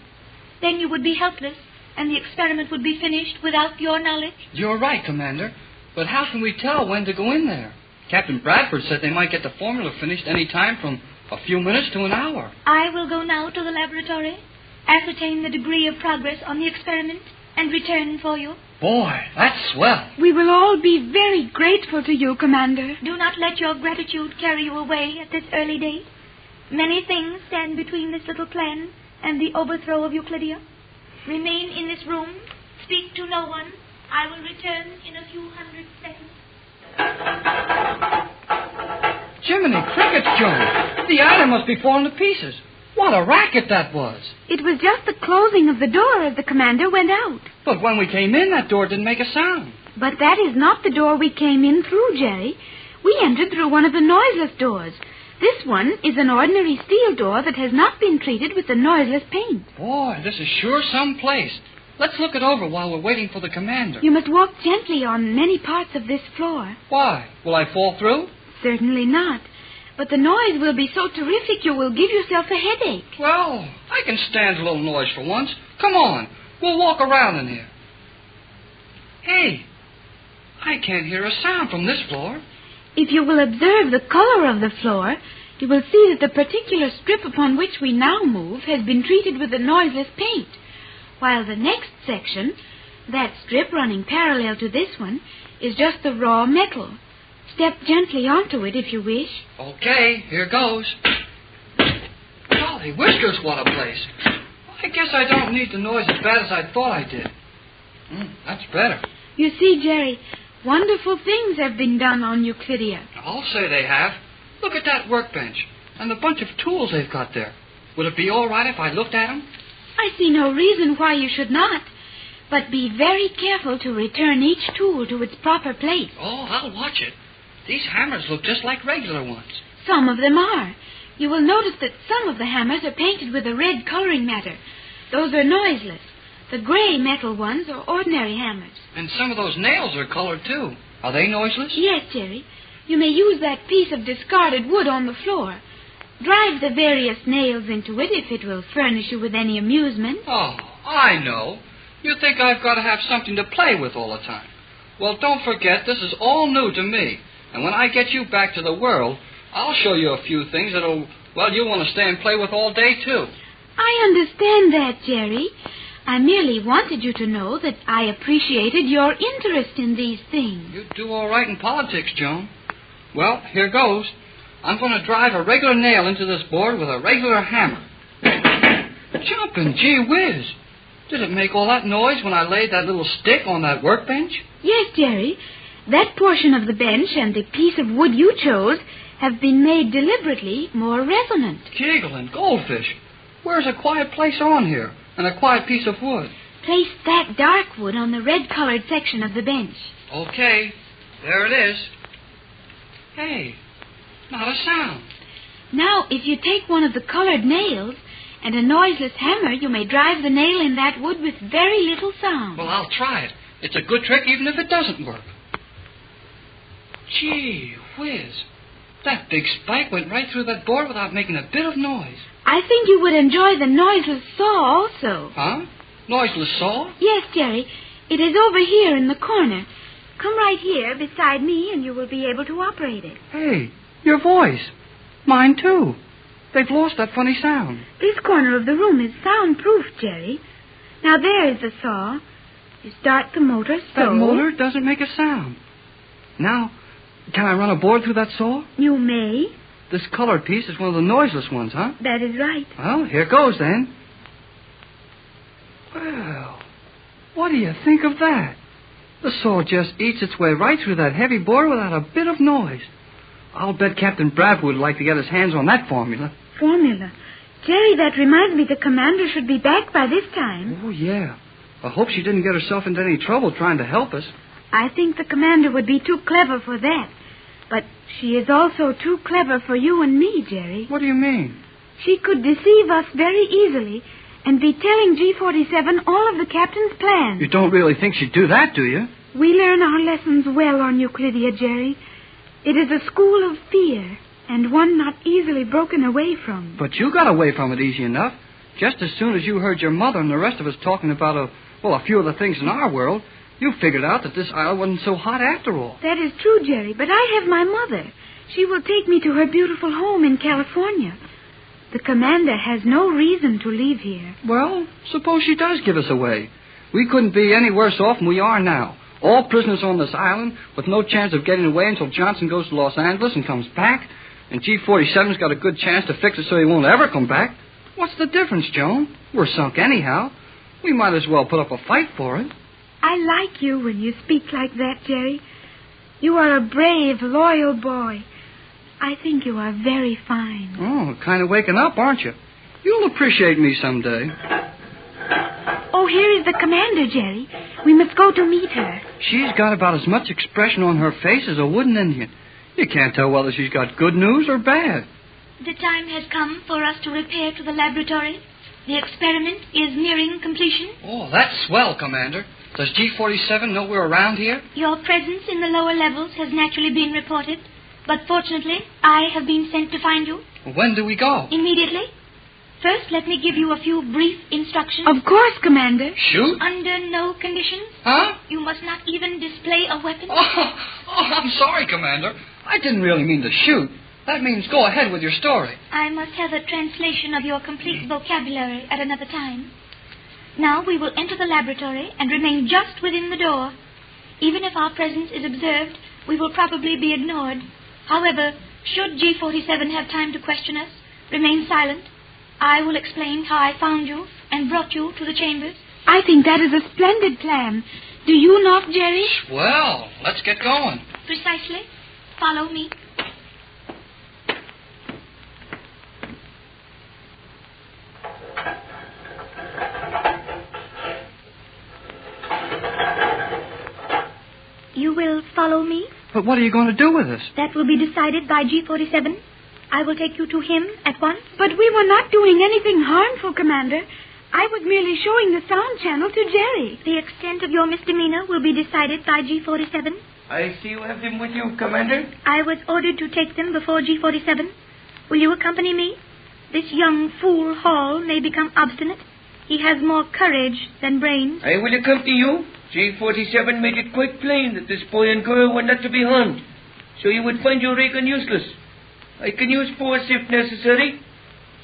Then you would be helpless, and the experiment would be finished without your knowledge. You're right, Commander. But how can we tell when to go in there? Captain Bradford said they might get the formula finished any time from a few minutes to an hour. I will go now to the laboratory, ascertain the degree of progress on the experiment, and return for you. Boy, that's swell. We will all be very grateful to you, Commander. Do not let your gratitude carry you away at this early date. Many things stand between this little plan and the overthrow of Euclidia. Remain in this room. Speak to no one. I will return in a few hundred seconds. Jiminy crickets, Joan. The island must be falling to pieces. What a racket that was. It was just the closing of the door as the commander went out. But when we came in, that door didn't make a sound. But that is not the door we came in through, Jerry. We entered through one of the noiseless doors. This one is an ordinary steel door that has not been treated with the noiseless paint. Boy, this is sure some place. Let's look it over while we're waiting for the commander. You must walk gently on many parts of this floor. Why? Will I fall through? Certainly not. But the noise will be so terrific you will give yourself a headache. Well, I can stand a little noise for once. Come on. We'll walk around in here. Hey, I can't hear a sound from this floor. If you will observe the color of the floor, you will see that the particular strip upon which we now move has been treated with a noiseless paint, while the next section, that strip running parallel to this one, is just the raw metal. Step gently onto it if you wish. Okay, here goes. Golly whiskers, what a place. I guess I don't need the noise as bad as I thought I did. That's better. You see, Jerry, wonderful things have been done on Euclidia. I'll say they have. Look at that workbench and the bunch of tools they've got there. Would it be all right if I looked at them? I see no reason why you should not. But be very careful to return each tool to its proper place. Oh, I'll watch it. These hammers look just like regular ones. Some of them are. You will notice that some of the hammers are painted with a red coloring matter. Those are noiseless. The gray metal ones are ordinary hammers. And some of those nails are colored, too. Are they noiseless? Yes, Jerry. You may use that piece of discarded wood on the floor. Drive the various nails into it if it will furnish you with any amusement. Oh, I know. You think I've got to have something to play with all the time. Well, don't forget, this is all new to me. And when I get you back to the world, I'll show you a few things that'll, well, you'll want to stay and play with all day, too. I understand that, Jerry. I merely wanted you to know that I appreciated your interest in these things. You do all right in politics, Joan. Well, here goes. I'm going to drive a regular nail into this board with a regular hammer. Jumping, gee whiz. Did it make all that noise when I laid that little stick on that workbench? Yes, Jerry. That portion of the bench and the piece of wood you chose have been made deliberately more resonant. Giggling goldfish. Where's a quiet place on here and a quiet piece of wood? Place that dark wood on the red-colored section of the bench. Okay, there it is. Hey, not a sound. Now, if you take one of the colored nails and a noiseless hammer, you may drive the nail in that wood with very little sound. Well, I'll try it. It's a good trick even if it doesn't work. Gee whiz. That big spike went right through that board without making a bit of noise. I think you would enjoy the noiseless saw also. Huh? Noiseless saw? Yes, Jerry. It is over here in the corner. Come right here beside me and you will be able to operate it. Hey, your voice. Mine, too. They've lost that funny sound. This corner of the room is soundproof, Jerry. Now there is the saw. You start the motor, so... That motor doesn't make a sound. Now, can I run a board through that saw? You may. This colored piece is one of the noiseless ones, huh? That is right. Well, here goes then. Well, what do you think of that? The saw just eats its way right through that heavy board without a bit of noise. I'll bet Captain Bradford would like to get his hands on that formula. Formula? Jerry, that reminds me the commander should be back by this time. Oh, yeah. I hope she didn't get herself into any trouble trying to help us. I think the commander would be too clever for that. But she is also too clever for you and me, Jerry. What do you mean? She could deceive us very easily and be telling G47 all of the captain's plans. You don't really think she'd do that, do you? We learn our lessons well on Euclidia, Jerry. It is a school of fear, and one not easily broken away from. But you got away from it easy enough. Just as soon as you heard your mother and the rest of us talking about a few of the things in our world, you figured out that this isle wasn't so hot after all. That is true, Jerry, but I have my mother. She will take me to her beautiful home in California. The commander has no reason to leave here. Well, suppose she does give us away. We couldn't be any worse off than we are now. All prisoners on this island with no chance of getting away until Johnson goes to Los Angeles and comes back. And G47's got a good chance to fix it so he won't ever come back. What's the difference, Joan? We're sunk anyhow. We might as well put up a fight for it. I like you when you speak like that, Jerry. You are a brave, loyal boy. I think you are very fine. Oh, kind of waking up, aren't you? You'll appreciate me someday. Oh, here is the commander, Jerry. We must go to meet her. She's got about as much expression on her face as a wooden Indian. You can't tell whether she's got good news or bad. The time has come for us to repair to the laboratory. The experiment is nearing completion. Oh, that's swell, Commander. Does G47 know we're around here? Your presence in the lower levels has naturally been reported, but fortunately, I have been sent to find you. When do we go? Immediately. First, let me give you a few brief instructions. Of course, Commander. Shoot? Under no conditions. Huh? You must not even display a weapon. Oh, I'm sorry, Commander. I didn't really mean to shoot. That means go ahead with your story. I must have a translation of your complete vocabulary at another time. Now we will enter the laboratory and remain just within the door. Even if our presence is observed, we will probably be ignored. However, should G47 have time to question us, remain silent. I will explain how I found you and brought you to the chambers. I think that is a splendid plan. Do you not, Jerry? Well, let's get going. Precisely. Follow me. You will follow me? But what are you going to do with us? That will be decided by G47. I will take you to him at once. But we were not doing anything harmful, Commander. I was merely showing the sound channel to Jerry. The extent of your misdemeanor will be decided by G47. I see you have them with you, Commander. I was ordered to take them before G47. Will you accompany me? This young fool Hall may become obstinate. He has more courage than brains. I will accompany you. G47 made it quite plain that this boy and girl were not to be harmed, so you would find your Reagan useless. I can use force if necessary.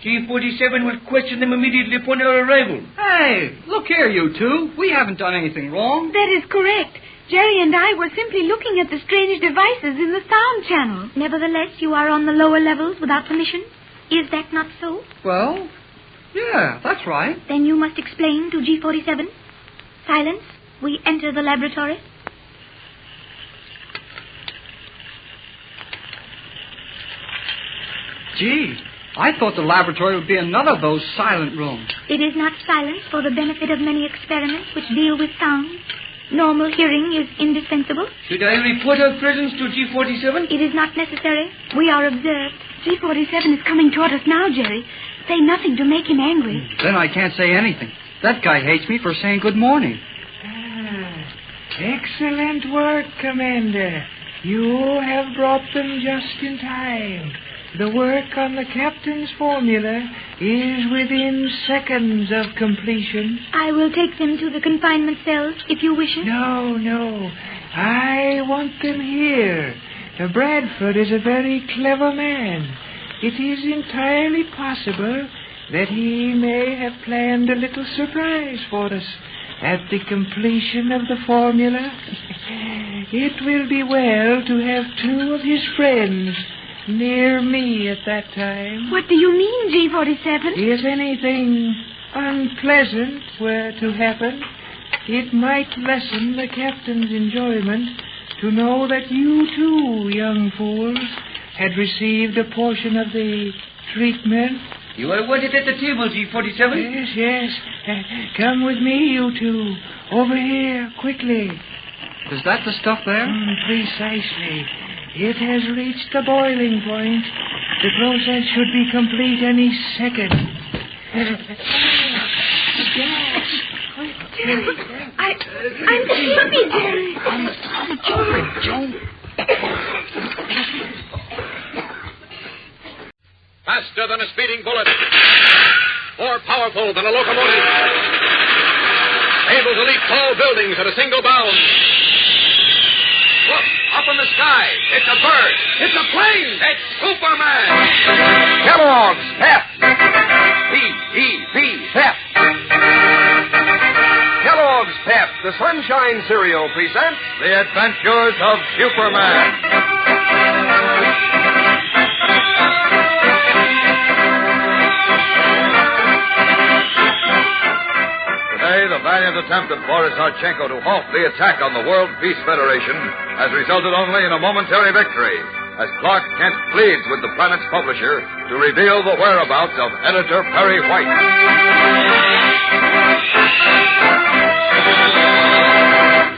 G47 will question them immediately upon our arrival. Hey, look here, you two. We haven't done anything wrong. That is correct. Jerry and I were simply looking at the strange devices in the sound channel. Nevertheless, you are on the lower levels without permission. Is that not so? Well, yeah, that's right. Then you must explain to G47. Silence. We enter the laboratory. Gee, I thought the laboratory would be another of those silent rooms. It is not silent for the benefit of many experiments which deal with sound. Normal hearing is indispensable. Should I report our presence to G47? It is not necessary. We are observed. G47 is coming toward us now, Jerry. Say nothing to make him angry. Then I can't say anything. That guy hates me for saying good morning. Excellent work, Commander. You have brought them just in time. The work on the captain's formula is within seconds of completion. I will take them to the confinement cells, if you wish it. No. I want them here. Bradford is a very clever man. It is entirely possible that he may have planned a little surprise for us at the completion of the formula. It will be well to have two of his friends near me at that time. What do you mean, G47? If anything unpleasant were to happen, it might lessen the captain's enjoyment to know that you too, young fools, had received a portion of the treatment. You are wanted at the table, G47. Yes. Come with me, you two. Over here, quickly. Is that the stuff there? Precisely. It has reached the boiling point. The process should be complete any second. Jerry, I'm sleepy, Jerry. Joan. Faster than a speeding bullet. More powerful than a locomotive. Able to leap tall buildings at a single bound. Look, up in the sky. It's a bird. It's a plane. It's Superman. Kellogg's Pep. P-E-P, Pep. Kellogg's Pep, the Sunshine Cereal, presents The Adventures of Superman. The valiant attempt of Boris Archenko to halt the attack on the World Peace Federation has resulted only in a momentary victory, as Clark Kent pleads with the planet's publisher to reveal the whereabouts of editor Perry White.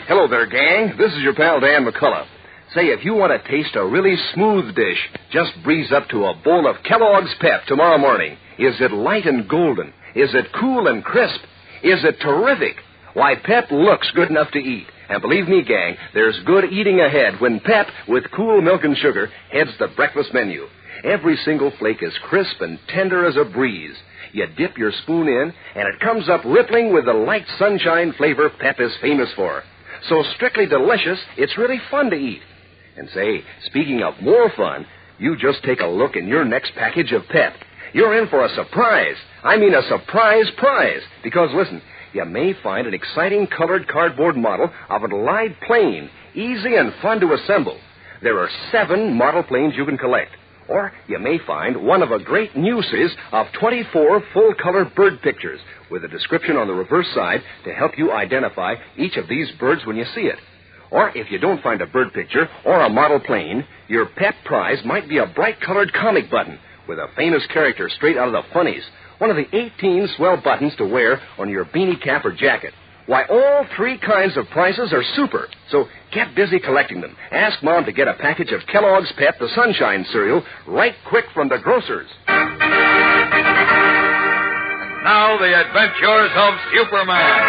Hello there, gang. This is your pal Dan McCullough. Say, if you want to taste a really smooth dish, just breeze up to a bowl of Kellogg's Pep tomorrow morning. Is it light and golden? Is it cool and crisp? Is it terrific? Why, Pep looks good enough to eat. And believe me, gang, there's good eating ahead when Pep, with cool milk and sugar, heads the breakfast menu. Every single flake is crisp and tender as a breeze. You dip your spoon in, and it comes up rippling with the light sunshine flavor Pep is famous for. So strictly delicious, it's really fun to eat. And say, speaking of more fun, you just take a look in your next package of Pep. You're in for a surprise. I mean a surprise prize. Because, listen, you may find an exciting colored cardboard model of an Allied plane, easy and fun to assemble. There are 7 model planes you can collect. Or you may find one of a great new series of 24 full-color bird pictures with a description on the reverse side to help you identify each of these birds when you see it. Or if you don't find a bird picture or a model plane, your Pep prize might be a bright-colored comic button with a famous character straight out of the funnies. One of the 18 swell buttons to wear on your beanie cap or jacket. Why, all 3 kinds of prizes are super. So get busy collecting them. Ask Mom to get a package of Kellogg's Pep, the Sunshine Cereal, right quick from the grocers. Now, the adventures of Superman.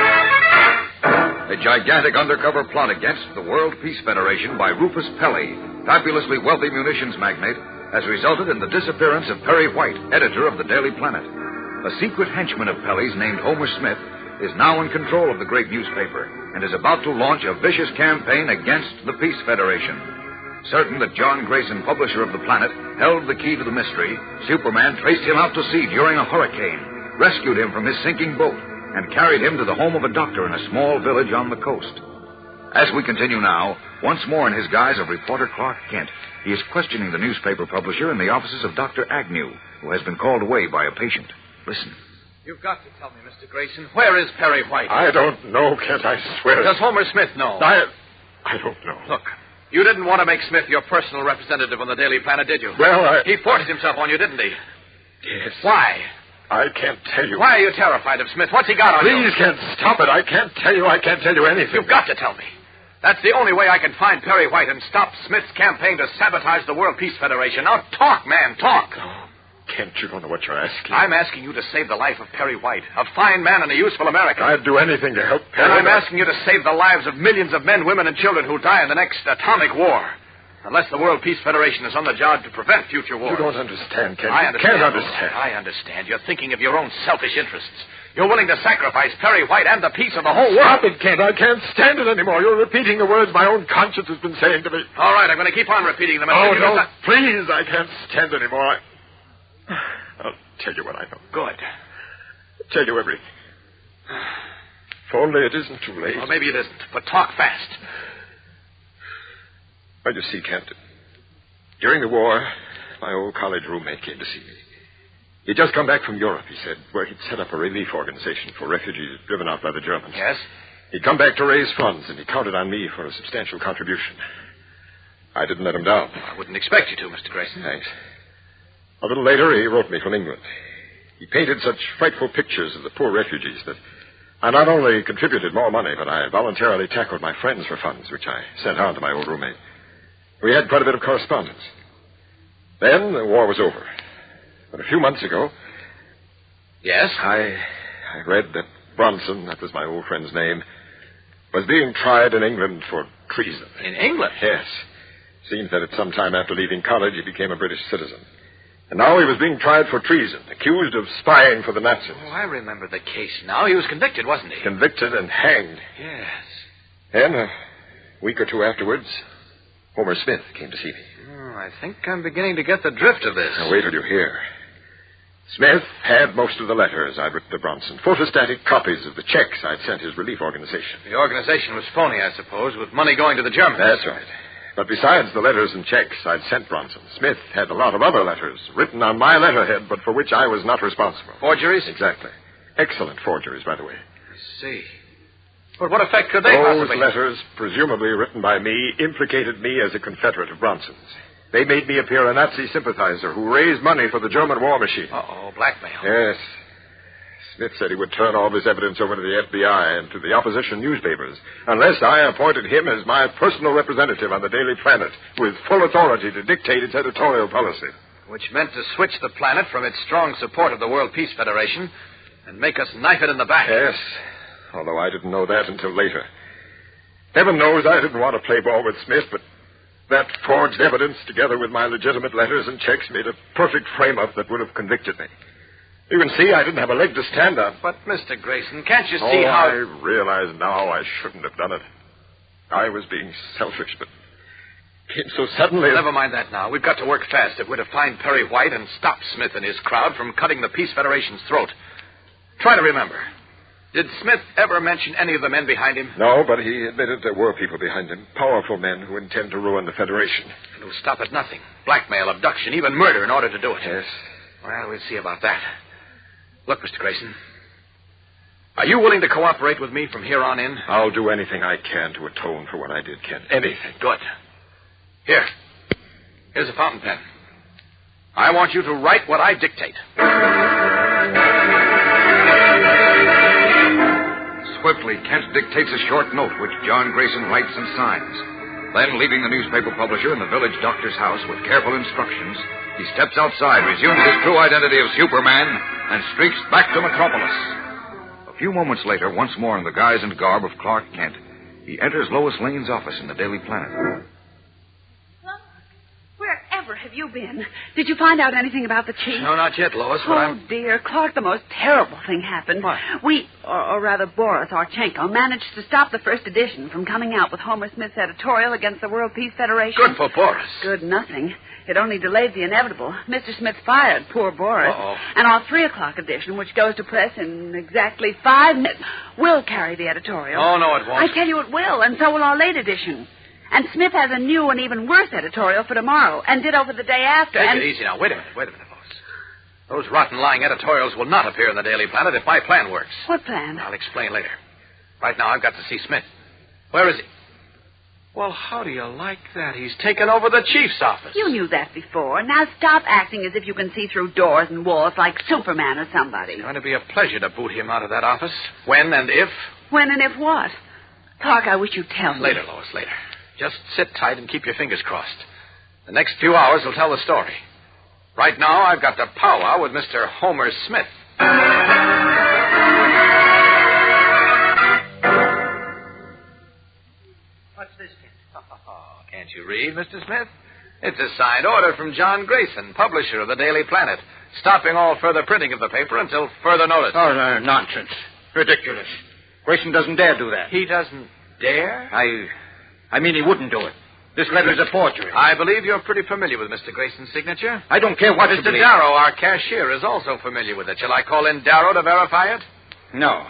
A gigantic undercover plot against the World Peace Federation by Rufus Pelly, fabulously wealthy munitions magnate, has resulted in the disappearance of Perry White, editor of the Daily Planet. A secret henchman of Pelly's named Homer Smith is now in control of the great newspaper and is about to launch a vicious campaign against the Peace Federation. Certain that John Grayson, publisher of the Planet, held the key to the mystery, Superman traced him out to sea during a hurricane, rescued him from his sinking boat, and carried him to the home of a doctor in a small village on the coast. As we continue now, once more in his guise of reporter Clark Kent, he is questioning the newspaper publisher in the offices of Dr. Agnew, who has been called away by a patient. Listen. You've got to tell me, Mr. Grayson. Where is Perry White? I don't know, Kent, I swear. Does Homer Smith know? I don't know. Look, you didn't want to make Smith your personal representative on the Daily Planet, did you? Well, He forced himself on you, didn't he? Yes. Why? I can't tell you. Why are you terrified of Smith? What's he got on you? Please, Kent, stop it. I can't tell you. I can't tell you anything. You've got to tell me. That's the only way I can find Perry White and stop Smith's campaign to sabotage the World Peace Federation. Now talk, man, talk. Oh, Kent, you don't know what you're asking. I'm asking you to save the life of Perry White, a fine man and a useful American. I'd do anything to help Perry. And I'm asking you to save the lives of millions of men, women, and children who die in the next atomic war. Unless the World Peace Federation is on the job to prevent future wars. You don't understand, Kent. I understand. You can't understand. I understand. You're thinking of your own selfish interests. You're willing to sacrifice Perry White and the peace of the whole world. Stop it, Kent. I can't stand it anymore. You're repeating the words my own conscience has been saying to me. All right, I'm going to keep on repeating them. Oh, no, please. I can't stand anymore. I'll tell you what I know. Good. I'll tell you everything. If only it isn't too late. Well, maybe it isn't, but talk fast. Well, you see, Kent, during the war, my old college roommate came to see me. He'd just come back from Europe, he said, where he'd set up a relief organization for refugees driven out by the Germans. Yes? He'd come back to raise funds, and he counted on me for a substantial contribution. I didn't let him down. I wouldn't expect you to, Mr. Grayson. Thanks. A little later, he wrote me from England. He painted such frightful pictures of the poor refugees that I not only contributed more money, but I voluntarily tackled my friends for funds, which I sent on to my old roommate. We had quite a bit of correspondence. Then the war was over. But a few months ago... Yes? I read that Bronson, that was my old friend's name, was being tried in England for treason. In England? Yes. Seems that at some time after leaving college, he became a British citizen. And now he was being tried for treason, accused of spying for the Nazis. Oh, I remember the case now. He was convicted, wasn't he? Convicted and hanged. Yes. Then, a week or two afterwards, Homer Smith came to see me. Oh, I think I'm beginning to get the drift of this. Now, wait till you hear. Smith had most of the letters I'd written to Bronson, photostatic copies of the checks I'd sent his relief organization. The organization was phony, I suppose, with money going to the Germans. That's right. But besides the letters and checks I'd sent Bronson, Smith had a lot of other letters written on my letterhead, but for which I was not responsible. Forgeries? Exactly. Excellent forgeries, by the way. I see. But what effect could they possibly... Those letters, presumably written by me, implicated me as a Confederate of Bronson's. They made me appear a Nazi sympathizer who raised money for the German war machine. Uh-oh, blackmail. Yes. Smith said he would turn all this evidence over to the FBI and to the opposition newspapers unless I appointed him as my personal representative on the Daily Planet with full authority to dictate its editorial policy. Which meant to switch the Planet from its strong support of the World Peace Federation and make us knife it in the back. Yes, although I didn't know that until later. Heaven knows I didn't want to play ball with Smith, but that forged evidence, together with my legitimate letters and checks, made a perfect frame-up that would have convicted me. You can see I didn't have a leg to stand on. But, Mr. Grayson, can't you see how... I realize now I shouldn't have done it. I was being selfish, but it came so suddenly... Never mind that now. We've got to work fast if we're to find Perry White and stop Smith and his crowd from cutting the Peace Federation's throat. Try to remember. Did Smith ever mention any of the men behind him? No, but he admitted there were people behind him. Powerful men who intend to ruin the Federation. And who stop at nothing. Blackmail, abduction, even murder in order to do it. Yes. Well, we'll see about that. Look, Mr. Grayson. Are you willing to cooperate with me from here on in? I'll do anything I can to atone for what I did, Kent. Anything. Good. Here's a fountain pen. I want you to write what I dictate. Swiftly, Kent dictates a short note, which John Grayson writes and signs. Then, leaving the newspaper publisher in the village doctor's house with careful instructions, he steps outside, resumes his true identity of Superman, and streaks back to Metropolis. A few moments later, once more in the guise and garb of Clark Kent, he enters Lois Lane's office in the Daily Planet. Well, wherever have you been? Did you find out anything about the chief? No, not yet, Lois, but Oh, dear. Clark, the most terrible thing happened. What? We, or rather Boris Archenko, managed to stop the first edition from coming out with Homer Smith's editorial against the World Peace Federation. Good for Boris. Good nothing. It only delayed the inevitable. Mr. Smith fired poor Boris. Uh-oh. And our 3 o'clock edition, which goes to press in exactly 5 minutes, will carry the editorial. Oh, no, it won't. I tell you it will, and so will our late edition. And Smith has a new and even worse editorial for tomorrow, and ditto for the day after. Take and... it easy now. Wait a minute, Lois. Those rotten lying editorials will not appear in the Daily Planet if my plan works. What plan? I'll explain later. Right now, I've got to see Smith. Where is he? Well, how do you like that? He's taken over the chief's office. You knew that before. Now stop acting as if you can see through doors and walls like Superman or somebody. It's going to be a pleasure to boot him out of that office. When and if? When and if what? Clark, I wish you'd tell me. Later, Lois, later. Just sit tight and keep your fingers crossed. The next few hours will tell the story. Right now, I've got to powwow with Mr. Homer Smith. What's this, Kent? Oh, can't you read, Mr. Smith? It's a signed order from John Grayson, publisher of the Daily Planet, stopping all further printing of the paper until further notice. Oh, nonsense. Ridiculous. Grayson doesn't dare do that. He doesn't dare? I mean, he wouldn't do it. This letter is a forgery. I believe you're pretty familiar with Mr. Grayson's signature. I don't care what you Mr. believe. Darrow, our cashier, is also familiar with it. Shall I call in Darrow to verify it? No.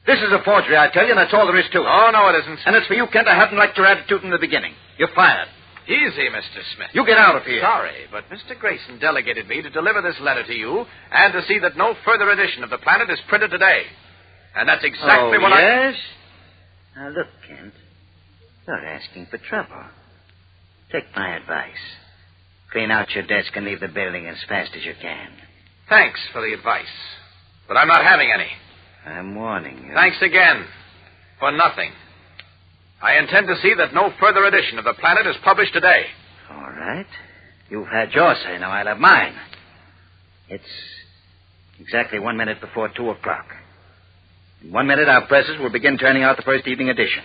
This is a forgery, I tell you, and that's all there is to it. Oh, no, it isn't. And as for you, Kent, I haven't liked your attitude in the beginning. You're fired. Easy, Mr. Smith. You get out of here. Sorry, but Mr. Grayson delegated me to deliver this letter to you and to see that no further edition of the Planet is printed today. And that's exactly what yes? Now, look, Kent. You're asking for trouble. Take my advice. Clean out your desk and leave the building as fast as you can. Thanks for the advice. But I'm not having any. I'm warning you. Thanks again. For nothing. I intend to see that no further edition of the Planet is published today. All right. You've had your say, now I'll have mine. It's exactly 1 minute before 2 o'clock. In 1 minute, our presses will begin turning out the first evening edition.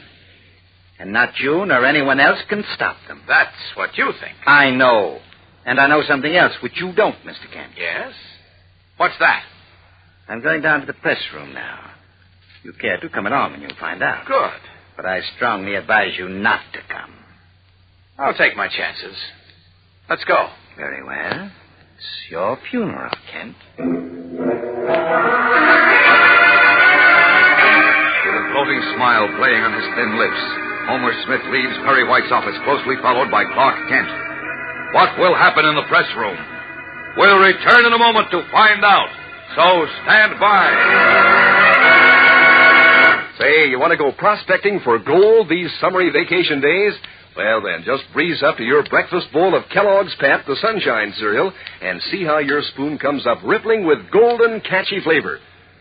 And not you nor anyone else can stop them. That's what you think. I know. And I know something else which you don't, Mr. Kent. Yes? What's that? I'm going down to the press room now. If you care to, come along and you'll find out. Good. But I strongly advise you not to come. I'll take my chances. Let's go. Very well. It's your funeral, Kent. With a floating smile playing on his thin lips, Homer Smith leaves Perry White's office, closely followed by Clark Kent. What will happen in the press room? We'll return in a moment to find out. So stand by. Say, you want to go prospecting for gold these summery vacation days? Well, then, just breeze up to your breakfast bowl of Kellogg's Pep, the Sunshine cereal, and see how your spoon comes up rippling with golden, catchy flavor.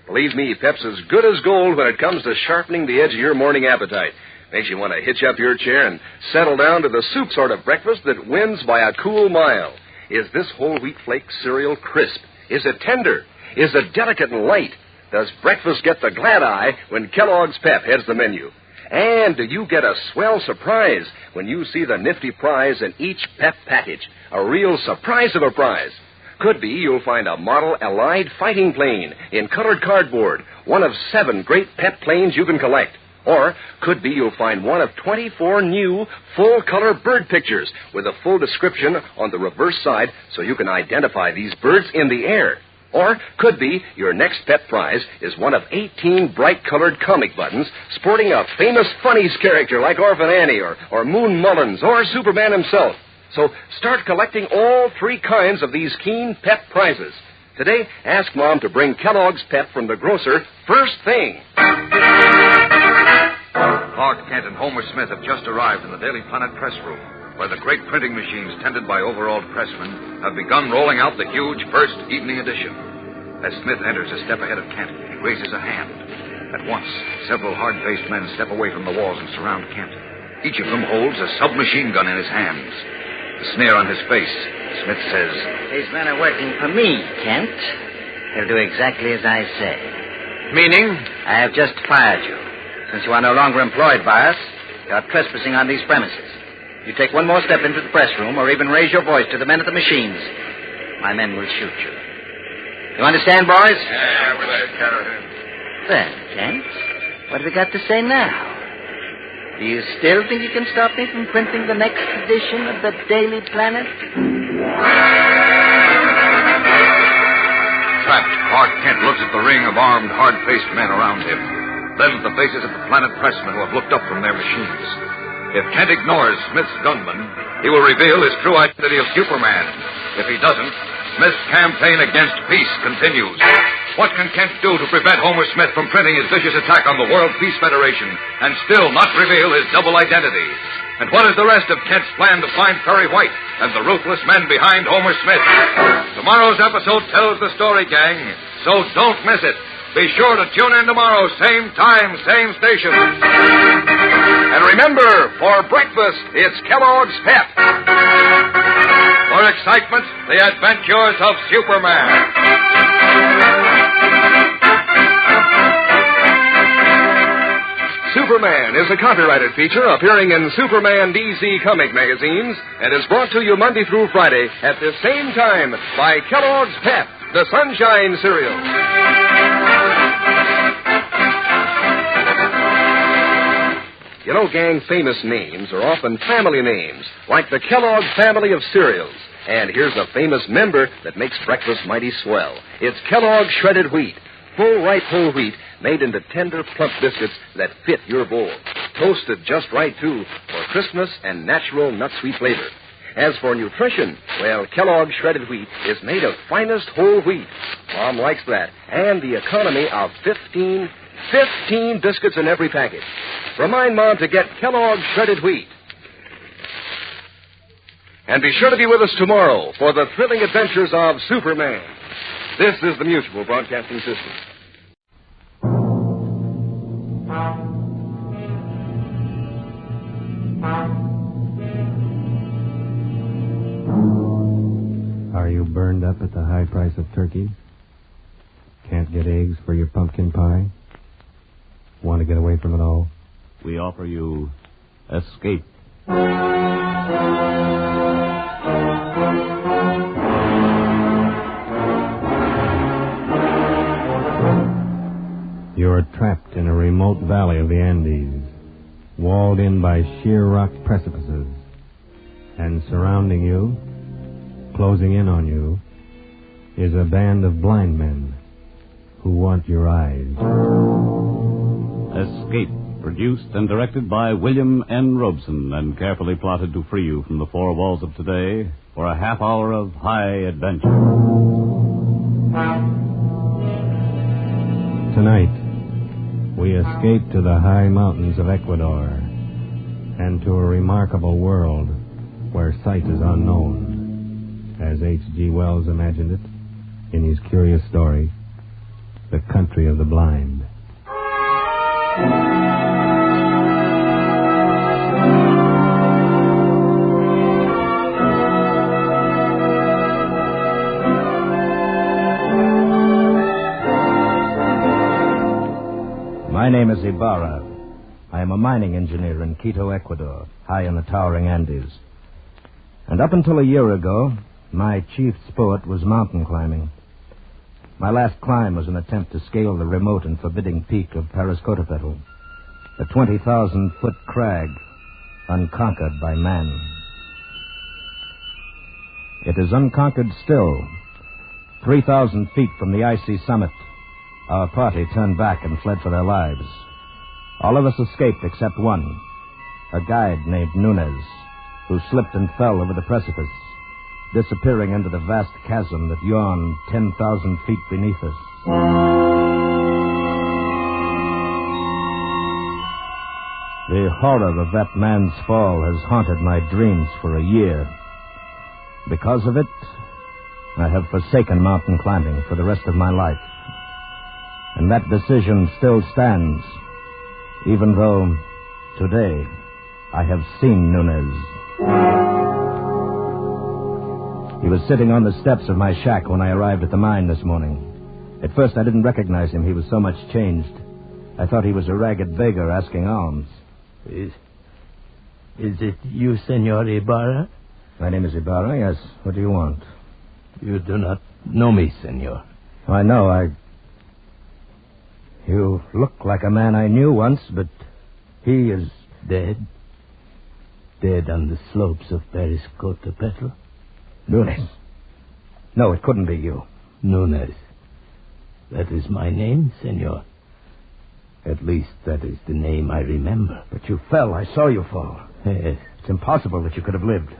Believe me, Pep's as good as gold when it comes to sharpening the edge of your morning appetite. Makes you want to hitch up your chair and settle down to the soup sort of breakfast that wins by a cool mile. Is this whole wheat flake cereal crisp? Is it tender? Is it delicate and light? Does breakfast get the glad eye when Kellogg's Pep heads the menu? And do you get a swell surprise when you see the nifty prize in each Pep package? A real surprise of a prize. Could be you'll find a model Allied fighting plane in colored cardboard, one of 7 great Pep planes you can collect. Or could be you'll find one of 24 new full-color bird pictures with a full description on the reverse side so you can identify these birds in the air. Or could be your next Pep prize is one of 18 bright-colored comic buttons sporting a famous funnies character like Orphan Annie or Moon Mullins or Superman himself. So start collecting all 3 kinds of these keen Pep prizes. Today, ask Mom to bring Kellogg's Pep from the grocer first thing. Clark Kent and Homer Smith have just arrived in the Daily Planet press room, where the great printing machines tended by overalled pressmen have begun rolling out the huge first evening edition. As Smith enters a step ahead of Kent, he raises a hand. At once, several hard-faced men step away from the walls and surround Kent. Each of them holds a submachine gun in his hands. The sneer on his face, Smith says, These men are working for me, Kent. They'll do exactly as I say. Meaning? I have just fired you. Since you are no longer employed by us, you are trespassing on these premises. You take one more step into the press room or even raise your voice to the men at the machines, my men will shoot you. You understand, boys? Yeah, we'll take care of him. Then, gents, what have you got to say now? Do you still think you can stop me from printing the next edition of the Daily Planet? Trapped, Clark Kent looks at the ring of armed, hard-faced men around him. Then at the faces of the Planet pressmen who have looked up from their machines. If Kent ignores Smith's gunman, he will reveal his true identity of Superman. If he doesn't, Smith's campaign against peace continues. What can Kent do to prevent Homer Smith from printing his vicious attack on the World Peace Federation and still not reveal his double identity? And what is the rest of Kent's plan to find Perry White and the ruthless men behind Homer Smith? Tomorrow's episode tells the story, gang, so don't miss it. Be sure to tune in tomorrow, same time, same station. And remember, for breakfast, it's Kellogg's Pep. For excitement, the adventures of Superman. Superman is a copyrighted feature appearing in Superman DC comic magazines and is brought to you Monday through Friday at the same time by Kellogg's Pep, the Sunshine Cereal. You know, gang, famous names are often family names, like the Kellogg family of cereals. And here's a famous member that makes breakfast mighty swell. It's Kellogg Shredded Wheat. Full ripe whole wheat made into tender, plump biscuits that fit your bowl. Toasted just right, too, for crispness and natural nut-sweet flavor. As for nutrition, well, Kellogg Shredded Wheat is made of finest whole wheat. Mom likes that. And the economy of 15 biscuits in every package. Remind Mom to get Kellogg Shredded Wheat. And be sure to be with us tomorrow for the thrilling adventures of Superman. This is the Mutual Broadcasting System. Are you burned up at the high price of turkey? Can't get eggs for your pumpkin pie? Want to get away from it all? We offer you Escape. You're trapped in a remote valley of the Andes, walled in by sheer rock precipices, and surrounding you, closing in on you, is a band of blind men who want your eyes. Escape, produced and directed by William N. Robeson and carefully plotted to free you from the four walls of today for a half hour of high adventure. Tonight, we escape to the high mountains of Ecuador and to a remarkable world where sight is unknown, as H.G. Wells imagined it in his curious story, The Country of the Blind. My name is Ibarra. I am a mining engineer in Quito, Ecuador, high in the towering Andes. And up until a year ago, my chief sport was mountain climbing. My last climb was an attempt to scale the remote and forbidding peak of Parascotopetl, a 20,000-foot crag unconquered by man. It is unconquered still. 3,000 feet from the icy summit, our party turned back and fled for their lives. All of us escaped except one, a guide named Nunez, who slipped and fell over the precipice, disappearing into the vast chasm that yawned 10,000 feet beneath us. The horror of that man's fall has haunted my dreams for a year. Because of it, I have forsaken mountain climbing for the rest of my life. And that decision still stands, even though today I have seen Nunez. He was sitting on the steps of my shack when I arrived at the mine this morning. At first I didn't recognize him. He was so much changed. I thought he was a ragged beggar asking alms. Is it you, Senor Ibarra? My name is Ibarra, yes. What do you want? You do not know me, Senor. I know, You look like a man I knew once, but he is... Dead? Dead on the slopes of Periscotopetl? Nunes. No, it couldn't be you. Nunes. That is my name, Senor. At least that is the name I remember. But you fell. I saw you fall. Yes. It's impossible that you could have lived.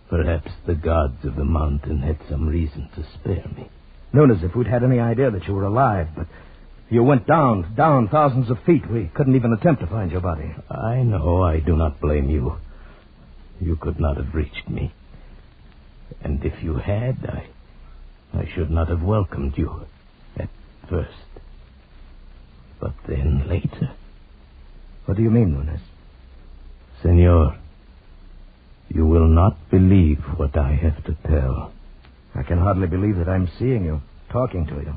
Perhaps the gods of the mountain had some reason to spare me. Nunes, if we'd had any idea that you were alive, but you went down thousands of feet. We couldn't even attempt to find your body. I know. I do not blame you. You could not have reached me. And if you had, I should not have welcomed you at first. But then later... What do you mean, Nunes? Senor, you will not believe what I have to tell. I can hardly believe that I'm seeing you, talking to you.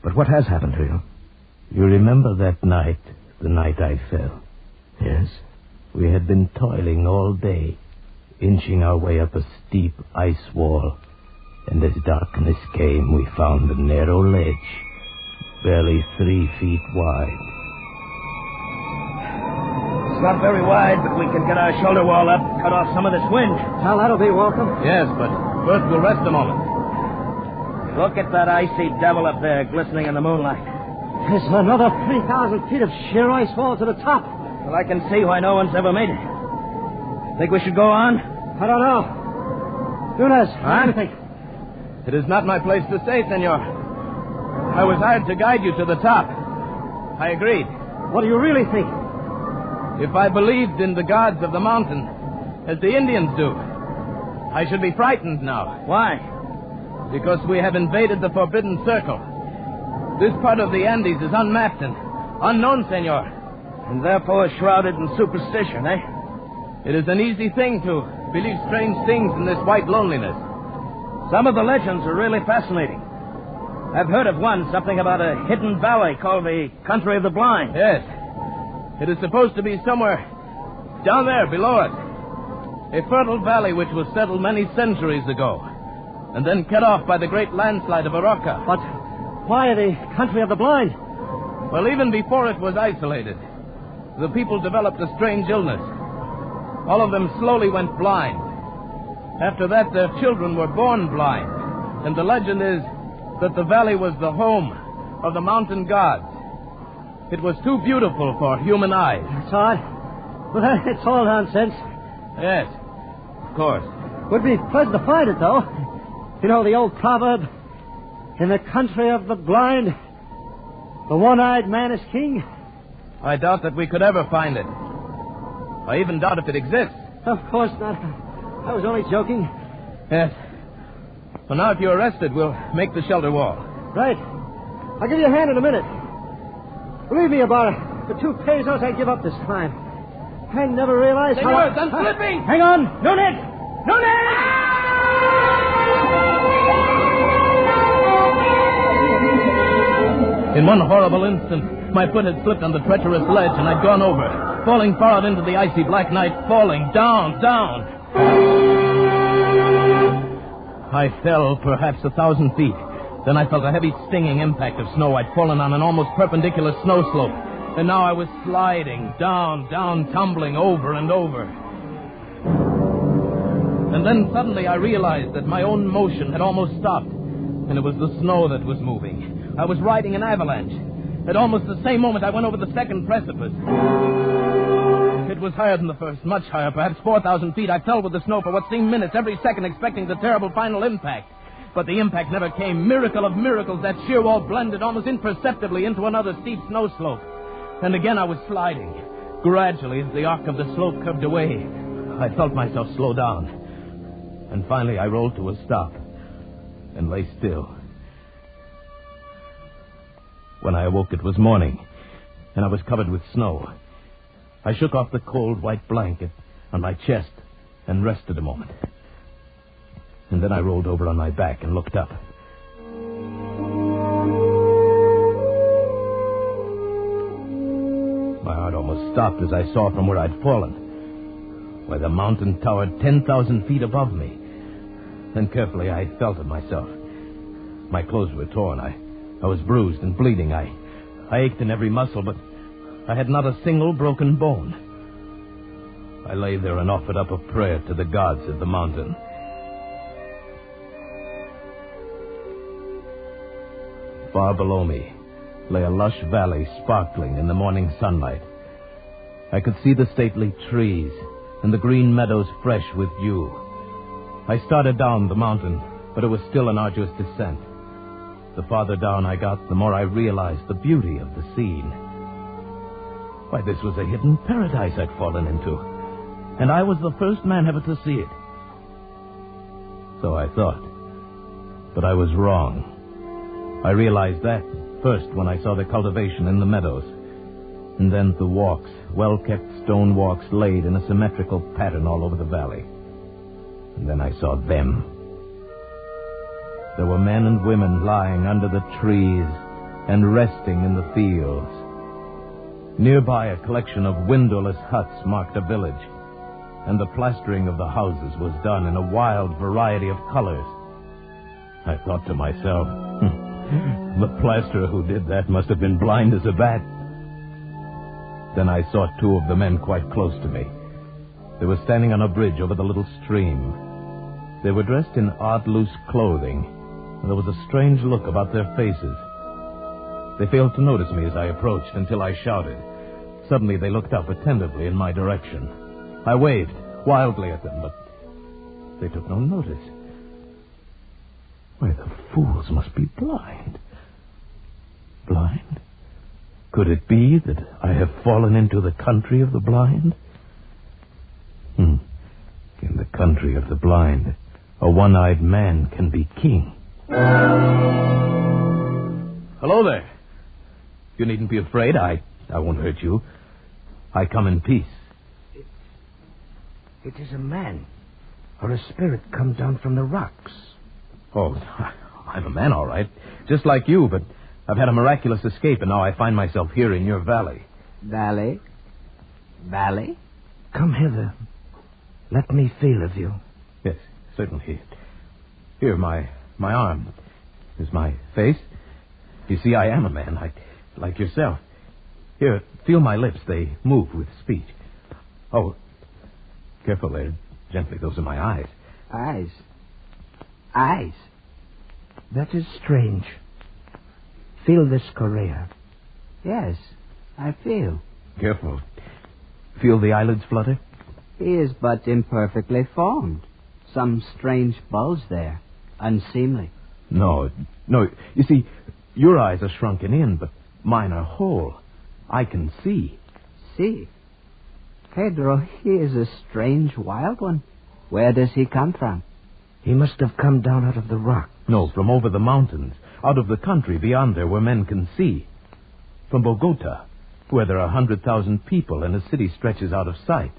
But what has happened to you? You remember that night, the night I fell? Yes. We had been toiling all day, inching our way up a steep ice wall. And as darkness came, we found a narrow ledge, barely 3 feet wide. It's not very wide, but we can get our shoulder wall up, cut off some of this wind. Well, that'll be welcome. Yes, but first we'll rest a moment. Look at that icy devil up there, glistening in the moonlight. There's another 3,000 feet of sheer ice wall to the top. Well, I can see why no one's ever made it. Think we should go on? I don't know. Nunes, what do you think? It is not my place to say, senor. I was hired to guide you to the top. I agreed. What do you really think? If I believed in the gods of the mountain, as the Indians do, I should be frightened now. Why? Because we have invaded the Forbidden Circle. This part of the Andes is unmapped and unknown, senor. And therefore shrouded in superstition, eh? It is an easy thing to believe strange things in this white loneliness. Some of the legends are really fascinating. I've heard of one, something about a hidden valley called the Country of the Blind. Yes. It is supposed to be somewhere down there below us. A fertile valley which was settled many centuries ago, and then cut off by the great landslide of Arauca. But why the Country of the Blind? Well, even before it was isolated, the people developed a strange illness. All of them slowly went blind. After that, their children were born blind. And the legend is that the valley was the home of the mountain gods. It was too beautiful for human eyes. That's odd. Well, it's all nonsense. Yes, of course. Would be pleasant to find it, though. You know the old proverb, in the country of the blind, the one-eyed man is king? I doubt that we could ever find it. I even doubt if it exists. Of course not. I was only joking. Yes. Well, now if you're arrested, we'll make the shelter wall. Right. I'll give you a hand in a minute. Believe me, Ibarra, for 2 pesos I give up this time. I never realized Senor, how... I'm slipping! Hang on! Nunes! Nunes! In one horrible instant, my foot had slipped on the treacherous ledge and I'd gone over, falling far out into the icy black night, falling down. I fell perhaps 1,000 feet. Then I felt a heavy stinging impact of snow. I'd fallen on an almost perpendicular snow slope. And now I was sliding down, tumbling over and over. And then suddenly I realized that my own motion had almost stopped. And it was the snow that was moving. I was riding an avalanche. At almost the same moment I went over the second precipice. It was higher than the first, much higher, perhaps 4,000 feet. I fell with the snow for what seemed minutes, every second expecting the terrible final impact. But the impact never came. Miracle of miracles, that sheer wall blended almost imperceptibly into another steep snow slope. And again I was sliding. Gradually, as the arc of the slope curved away, I felt myself slow down. And finally I rolled to a stop and lay still. When I awoke, it was morning, and I was covered with snow. I shook off the cold white blanket on my chest and rested a moment. And then I rolled over on my back and looked up. My heart almost stopped as I saw from where I'd fallen. Why, the mountain towered 10,000 feet above me. Then carefully I felt of myself. My clothes were torn. I was bruised and bleeding. I ached in every muscle, but I had not a single broken bone. I lay there and offered up a prayer to the gods of the mountain. Far below me lay a lush valley sparkling in the morning sunlight. I could see the stately trees and the green meadows fresh with dew. I started down the mountain, but it was still an arduous descent. The farther down I got, the more I realized the beauty of the scene. Why, this was a hidden paradise I'd fallen into, and I was the first man ever to see it. So I thought, but I was wrong. I realized that first when I saw the cultivation in the meadows, and then the walks, well-kept stone walks laid in a symmetrical pattern all over the valley. And then I saw them. There were men and women lying under the trees and resting in the fields. Nearby, a collection of windowless huts marked a village, and the plastering of the houses was done in a wild variety of colors. I thought to myself, the plasterer who did that must have been blind as a bat. Then I saw two of the men quite close to me. They were standing on a bridge over the little stream. They were dressed in odd, loose clothing, and there was a strange look about their faces. They failed to notice me as I approached until I shouted. Suddenly they looked up attentively in my direction. I waved wildly at them, but they took no notice. Why, the fools must be blind. Blind? Could it be that I have fallen into the country of the blind? In the country of the blind, a one-eyed man can be king. Hello there. You needn't be afraid. I won't hurt you. I come in peace. It is a man, or a spirit come down from the rocks. Oh, I'm a man, all right. Just like you, but I've had a miraculous escape, and now I find myself here in your valley. Valley? Valley? Come hither. Let me feel of you. Yes, certainly. Here, my arm. Is my face. You see, I am a man, like yourself. Here, feel my lips. They move with speech. Oh, careful there. Gently, those are my eyes. Eyes? Eyes? That is strange. Feel this, Correa. Yes, I feel. Careful. Feel the eyelids flutter? He is but imperfectly formed. Some strange bulge there. Unseemly. No. You see, your eyes are shrunken in, but mine are whole. I can see. See? Pedro, he is a strange wild one. Where does he come from? He must have come down out of the rock. No, from over the mountains. Out of the country beyond there where men can see. From Bogota, where there are 100,000 people and a city stretches out of sight.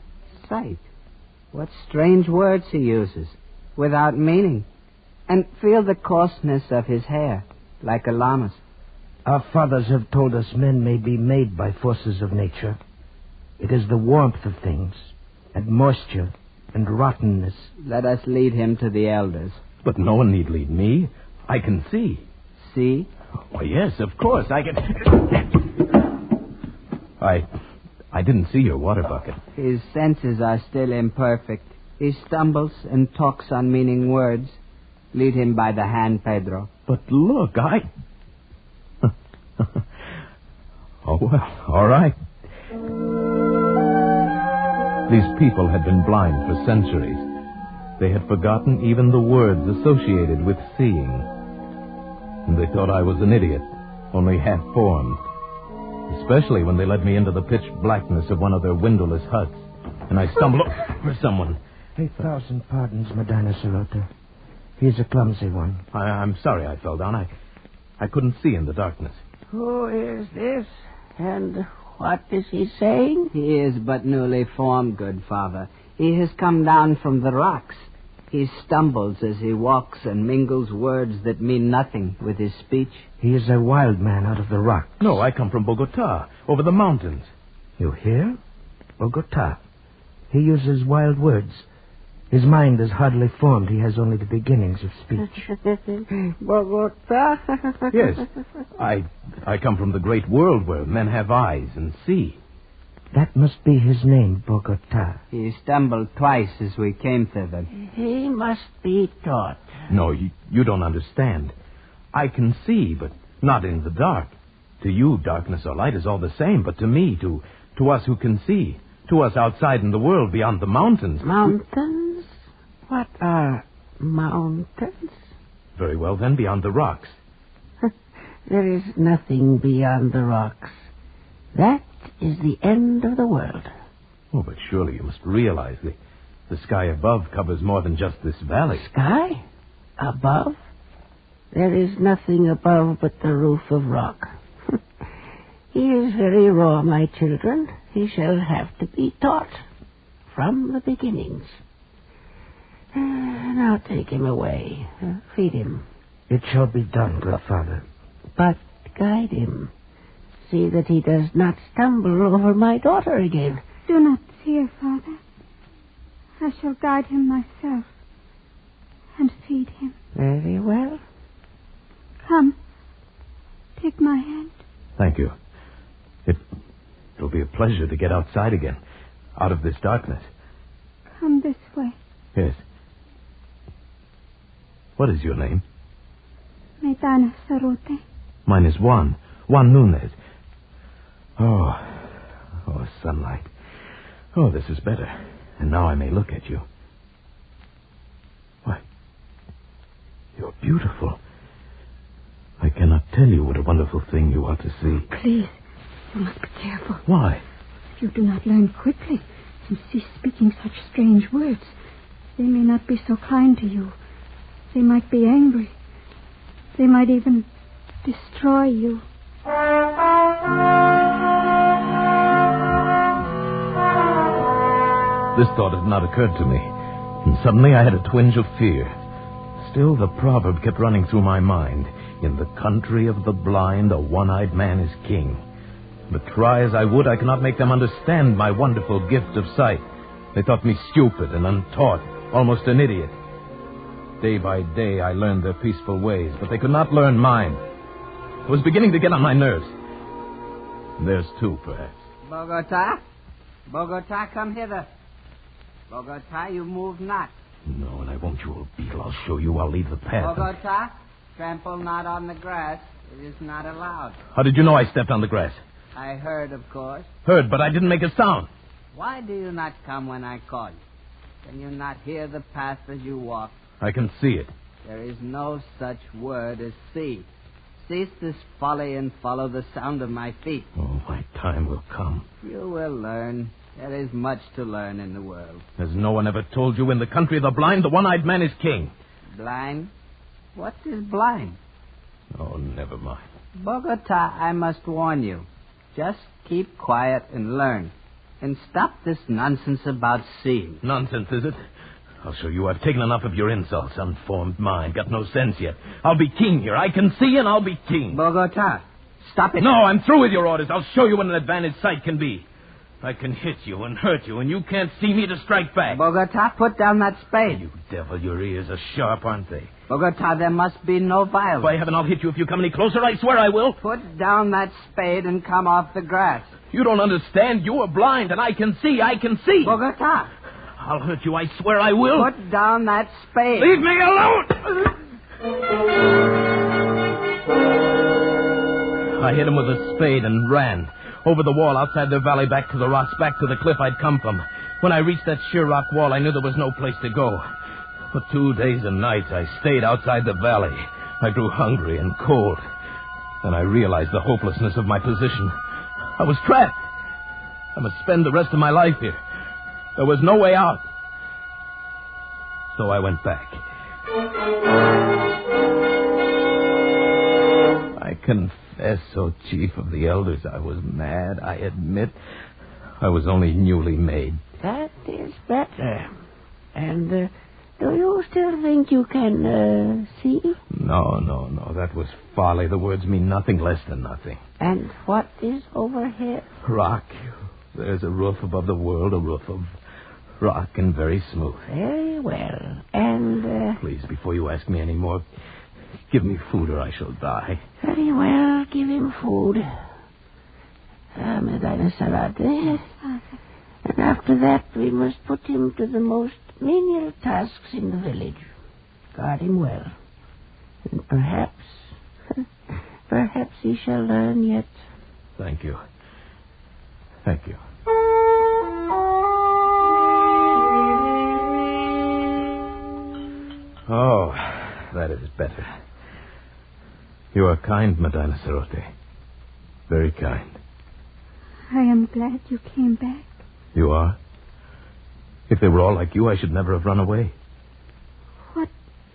Sight? What strange words he uses, without meaning. And feel the coarseness of his hair, like a llama's. Our fathers have told us men may be made by forces of nature. It is the warmth of things, and moisture, and rottenness. Let us lead him to the elders. But no one need lead me. I can see. See? Oh, yes, of course. I can... I didn't see your water bucket. His senses are still imperfect. He stumbles and talks unmeaning words. Lead him by the hand, Pedro. But look, Oh, well, all right. These people had been blind for centuries. They had forgotten even the words associated with seeing. And they thought I was an idiot, only half-formed. Especially when they led me into the pitch blackness of one of their windowless huts, and I stumbled over someone. 8,000 pardons, Medina Salota. He's a clumsy one. I'm sorry I fell down. I couldn't see in the darkness. Who is this? And what is he saying? He is but newly formed, good father. He has come down from the rocks. He stumbles as he walks and mingles words that mean nothing with his speech. He is a wild man out of the rock. No, I come from Bogota, over the mountains. You hear? Bogota. He uses wild words. His mind is hardly formed. He has only the beginnings of speech. Bogota? Yes. I come from the great world where men have eyes and see. That must be his name, Bogota. He stumbled twice as we came thither. He must be taught. No, you don't understand. I can see, but not in the dark. To you, darkness or light is all the same, but to me, to us who can see, to us outside in the world beyond the mountains... Mountains? What are mountains? Very well, then, beyond the rocks. There is nothing beyond the rocks. That is the end of the world. Oh, but surely you must realize the sky above covers more than just this valley. Sky? Above? There is nothing above but the roof of rock. He is very raw, my children. He shall have to be taught from the beginnings. Now take him away. Feed him. It shall be done, good father. But guide him. See that he does not stumble over my daughter again. Do not fear, Father. I shall guide him myself and feed him. Very well. Come. Take my hand. Thank you. It'll be a pleasure to get outside again, out of this darkness. Come this way. Yes. What is your name? Maidana Sarote. Mine is Juan Nunez. Oh, sunlight. Oh, this is better. And now I may look at you. Why, you're beautiful. I cannot tell you what a wonderful thing you are to see. Please, you must be careful. Why? If you do not learn quickly and cease speaking such strange words, they may not be so kind to you. They might be angry. They might even destroy you. This thought had not occurred to me, and suddenly I had a twinge of fear. Still, the proverb kept running through my mind. In the country of the blind, a one-eyed man is king. But try as I would, I could not make them understand my wonderful gift of sight. They thought me stupid and untaught, almost an idiot. Day by day, I learned their peaceful ways, but they could not learn mine. It was beginning to get on my nerves. Theirs too, perhaps. Bogota, come hither. Bogota, you move not. No, and I won't, you old beetle. I'll show you. I'll leave the path. Bogota, trample not on the grass. It is not allowed. How did you know I stepped on the grass? I heard, of course. Heard, but I didn't make a sound. Why do you not come when I call you? Can you not hear the path as you walk? I can see it. There is no such word as see. Cease this folly and follow the sound of my feet. Oh, my time will come. You will learn. There is much to learn in the world. Has no one ever told you in the country of the blind, the one-eyed man is king? Blind? What is blind? Oh, never mind. Bogota, I must warn you. Just keep quiet and learn. And stop this nonsense about seeing. Nonsense, is it? I'll show you I've taken enough of your insults. Unformed mind. Got no sense yet. I'll be king here. I can see and I'll be king. Bogota, stop it. No, I'm through with your orders. I'll show you what an advantage sight can be. I can hit you and hurt you, and you can't see me to strike back. Bogota, put down that spade. You devil, your ears are sharp, aren't they? Bogota, there must be no violence. By heaven, I'll hit you if you come any closer. I swear I will. Put down that spade and come off the grass. You don't understand. You are blind, and I can see. I can see. Bogota. I'll hurt you. I swear I will. Put down that spade. Leave me alone! I hit him with a spade and ran. Over the wall, outside the valley, back to the rocks, back to the cliff I'd come from. When I reached that sheer rock wall, I knew there was no place to go. For 2 days and nights, I stayed outside the valley. I grew hungry and cold. Then I realized the hopelessness of my position. I was trapped. I must spend the rest of my life here. There was no way out. So I went back. I confess, O chief of the elders, I was mad, I admit. I was only newly made. That is better. And do you still think you can see? No. That was folly. The words mean nothing less than nothing. And what is over here? Rock. There's a roof above the world, a roof of rock and very smooth. Very well. And, Please, before you ask me any more, give me food or I shall die. Very well, give him food. Medina Sarate. And after that, we must put him to the most menial tasks in the village. Guard him well. And perhaps he shall learn yet. Thank you. Thank you. Oh, that is better. You are kind, Medina Sarote. Very kind. I am glad you came back. You are? If they were all like you, I should never have run away. What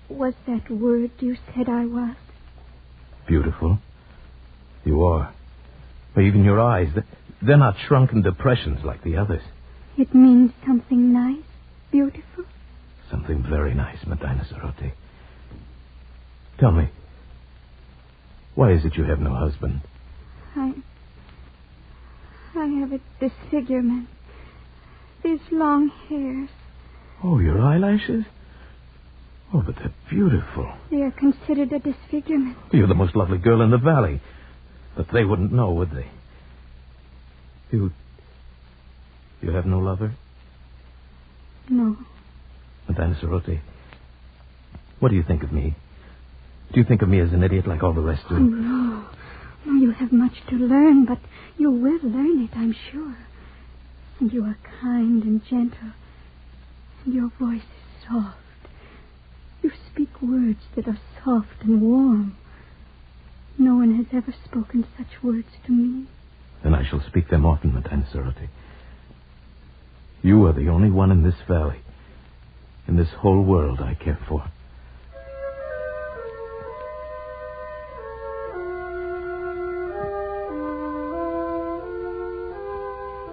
was that word you said I was? Beautiful. You are. Or even your eyes. They're not shrunken depressions like the others. It means something nice, beautiful. Something very nice, Medina Sarote. Tell me, why is it you have no husband? I have a disfigurement. These long hairs. Oh, your eyelashes? Oh, but they're beautiful. They are considered a disfigurement. You're the most lovely girl in the valley. But they wouldn't know, would they? You have no lover? No. Medina Sarote, what do you think of me? Do you think of me as an idiot like all the rest do? Oh, no. No, you have much to learn, but you will learn it, I'm sure. And you are kind and gentle. And your voice is soft. You speak words that are soft and warm. No one has ever spoken such words to me. Then I shall speak them often, Medina Sarote. You are the only one in this valley, in this whole world I care for.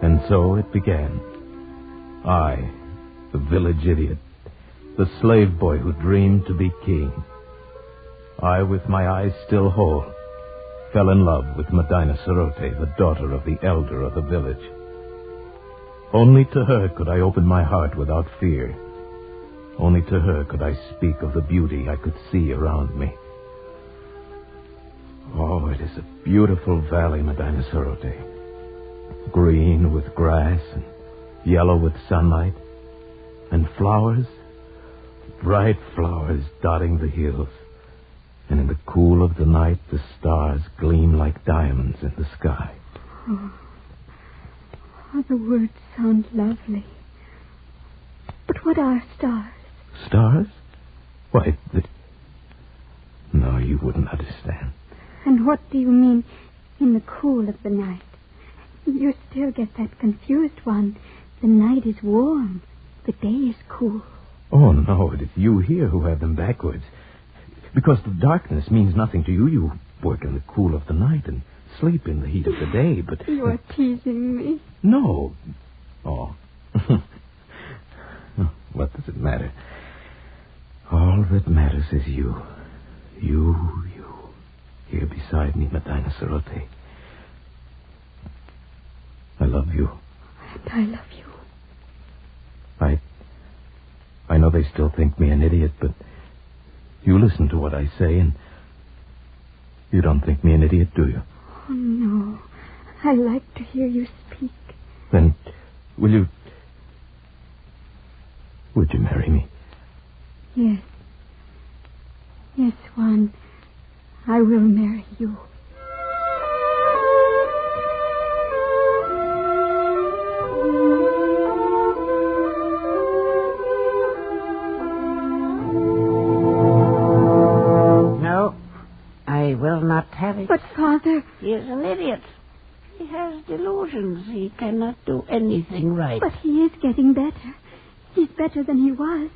And so it began. I, the village idiot, the slave boy who dreamed to be king. I, with my eyes still whole, fell in love with Medina Sarote, the daughter of the elder of the village. Only to her could I open my heart without fear. Only to her could I speak of the beauty I could see around me. Oh, it is a beautiful valley, Medina Sarote. Green with grass and yellow with sunlight. And flowers, bright flowers dotting the hills. And in the cool of the night, the stars gleam like diamonds in the sky. Oh, the words sound lovely. But what are stars? Stars? Why, No, you wouldn't understand. And what do you mean in the cool of the night? You still get that confused one. The night is warm. The day is cool. Oh, no, it is you here who have them backwards. Because the darkness means nothing to you. You work in the cool of the night and sleep in the heat of the day, but... You are teasing me. No. Oh. What does it matter? All that matters is you. You. Here beside me, Medina Sarote. I love you. And I love you. I know they still think me an idiot, but you listen to what I say, and you don't think me an idiot, do you? Oh, no. I like to hear you speak. Then, would you marry me? Yes. Yes, Juan. I will marry you. No, I will not have it. But, Father... He is an idiot. He has delusions. He cannot do anything right. But he is getting better. He's better than he was.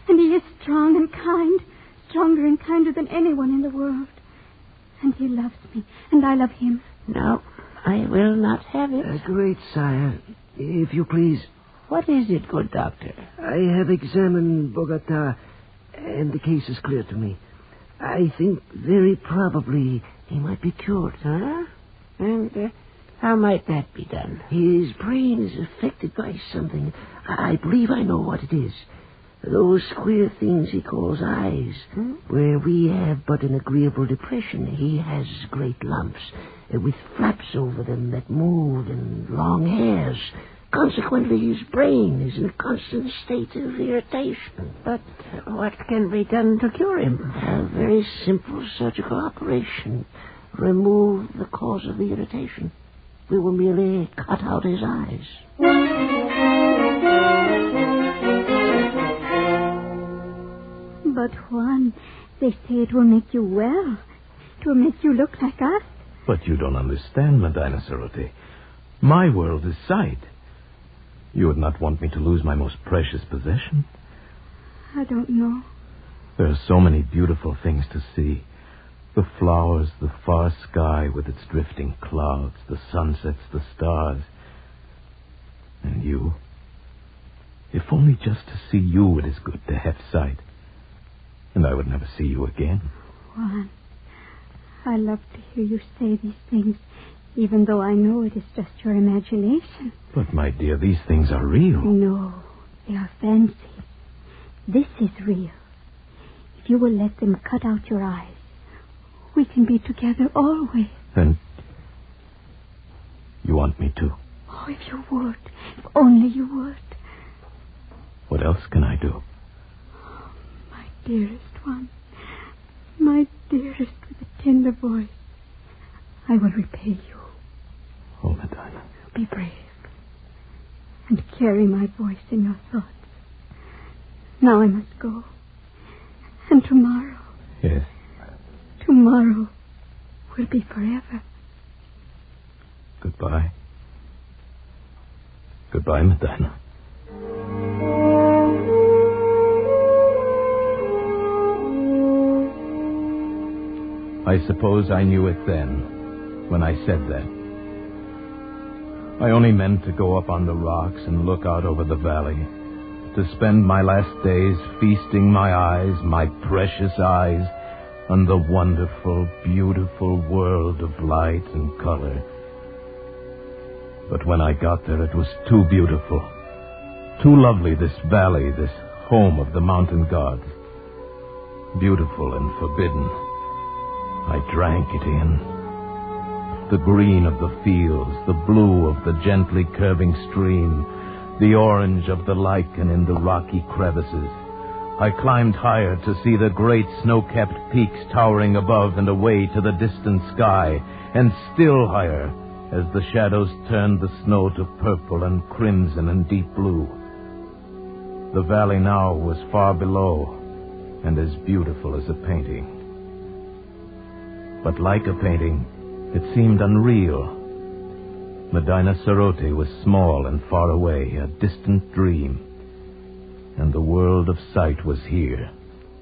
And he is strong and kind. Stronger and kinder than anyone in the world. And he loves me. And I love him. No, I will not have it. Great, sire. If you please. What is it, good doctor? I have examined Bogota, and the case is clear to me. I think very probably he might be cured. Huh? And How might that be done? His brain is affected by something. I believe I know what it is. Those queer things he calls eyes. Where we have but an agreeable depression, he has great lumps with flaps over them that move and long hairs. Consequently, his brain is in a constant state of irritation. But what can be done to cure him? A very simple surgical operation. Remove the cause of the irritation. We will merely cut out his eyes. But, Juan, they say it will make you well. It will make you look like us. But you don't understand, Medina Cerote. My world is sight. You would not want me to lose my most precious possession? I don't know. There are so many beautiful things to see. The flowers, the far sky with its drifting clouds, the sunsets, the stars. And you. If only just to see you it is good to have sight. And I would never see you again. Juan, I love to hear you say these things, even though I know it is just your imagination. But, my dear, these things are real. No, they are fancy. This is real. If you will let them cut out your eyes, we can be together always. Then you want me to? Oh, if you would. If only you would. What else can I do? My dearest one. My dearest with a tender voice. I will repay you. Oh, Medina. Be brave. And carry my voice in your thoughts. Now I must go. And tomorrow. Yes. Tomorrow will be forever. Goodbye. Goodbye, Medina. I suppose I knew it then, when I said that. I only meant to go up on the rocks and look out over the valley, to spend my last days feasting my eyes, my precious eyes, on the wonderful, beautiful world of light and color. But when I got there, it was too beautiful, too lovely, this valley, this home of the mountain gods. Beautiful and forbidden. I drank it in. The green of the fields, the blue of the gently curving stream, the orange of the lichen in the rocky crevices. I climbed higher to see the great snow-capped peaks towering above and away to the distant sky, and still higher as the shadows turned the snow to purple and crimson and deep blue. The valley now was far below and as beautiful as a painting. But like a painting, it seemed unreal. Medina Cerote was small and far away, a distant dream. And the world of sight was here,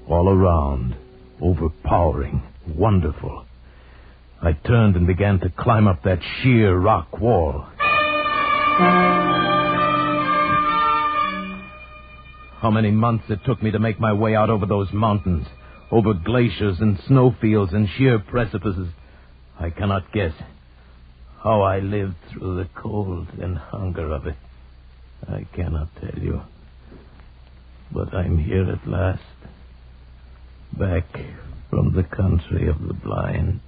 all around, overpowering, wonderful. I turned and began to climb up that sheer rock wall. How many months it took me to make my way out over those mountains, over glaciers and snowfields and sheer precipices, I cannot guess. How I lived through the cold and hunger of it, I cannot tell you. But I'm here at last, back from the country of the blind.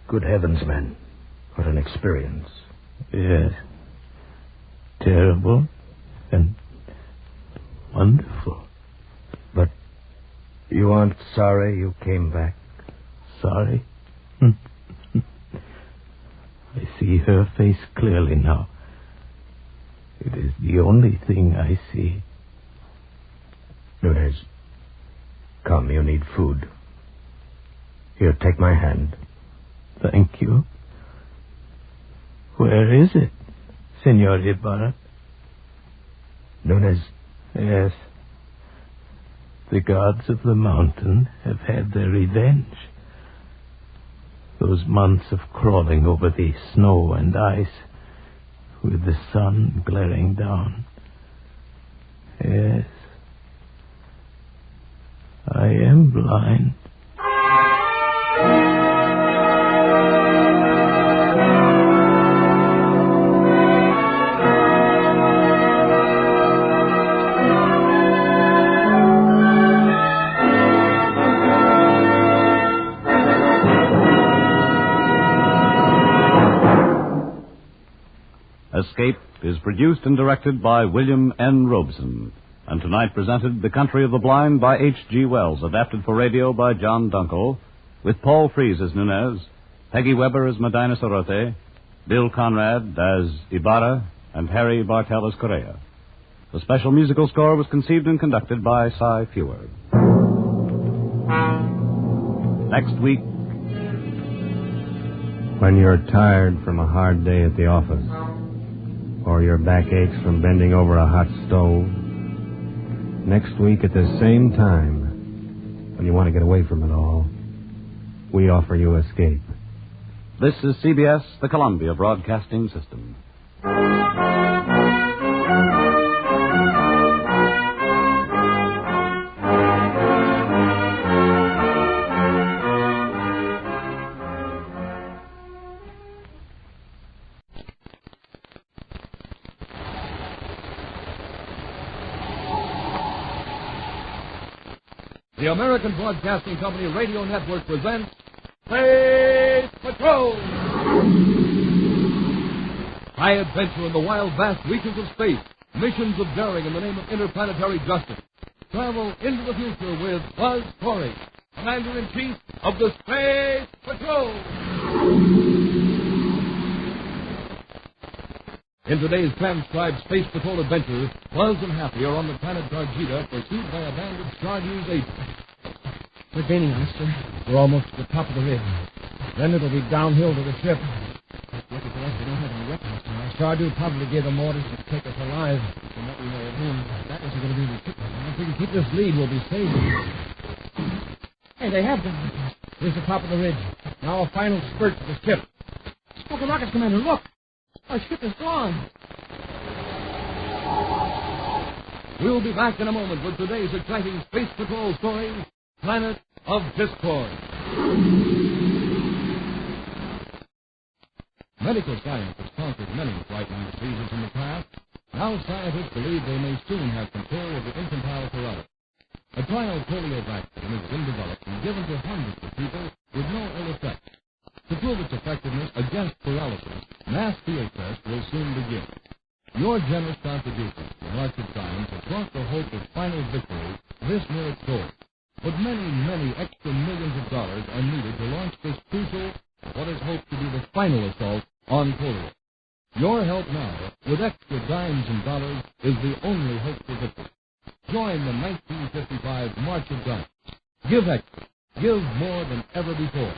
Good heavens, man. What an experience. Yes. Terrible and wonderful. But you aren't sorry you came back? Sorry? I see her face clearly now. It is the only thing I see. Nunez, come, you need food. Here, take my hand. Thank you. Where is it, Senor Ibarra? Nunez. Yes. The gods of the mountain have had their revenge. Those months of crawling over the snow and ice, with the sun glaring down. Yes. I am blind. produced and directed by William N. Robeson. And tonight presented The Country of the Blind by H.G. Wells, adapted for radio by John Dunkel, with Paul Frees as Nunez, Peggy Weber as Medina Sorote, Bill Conrad as Ibarra, and Harry Bartell as Correa. The special musical score was conceived and conducted by Cy Fewer. Next week, when you're tired from a hard day at the office, or your back aches from bending over a hot stove, next week at the same time, when you want to get away from it all, we offer you Escape. This is CBS, the Columbia Broadcasting System. The American Broadcasting Company Radio Network presents Space Patrol! High adventure in the wild, vast reaches of space. Missions of daring in the name of interplanetary justice. Travel into the future with Buzz Corey, Commander-in-Chief of the Space Patrol! In today's transcribed Space Patrol adventure, Buzz and Happy are on the planet Darjeta, pursued by a band of Star News agents. We're gaining on us, sir. We're almost at the top of the ridge. Then it'll be downhill to the ship. Look at us, we don't have any weapons now. Stardew probably gave them orders to take us alive. From what we know of him, that isn't going to be the trick. If we can keep this lead, we'll be safe. Hey, they have done it. Here's the top of the ridge. Now a final spurt to the ship. Smoking rockets, Commander, look! Our ship is gone. We'll be back in a moment with today's exciting Space Patrol story, Planet of Discord. Medical science has conquered many frightening diseases in the past. Now scientists believe they may soon have control of the infantile paralysis. A trial polio vaccine has been developed and given to hundreds of people with no ill effects. To prove its effectiveness against paralysis, mass field tests will soon begin. Your generous contributions to March of Dimes have brought the hope of final victory this near its goal. But many, many extra millions of dollars are needed to launch this crucial, what is hoped to be the final assault on polio. Your help now, with extra dimes and dollars, is the only hope for victory. Join the 1955 March of Dimes. Give extra. Give more than ever before.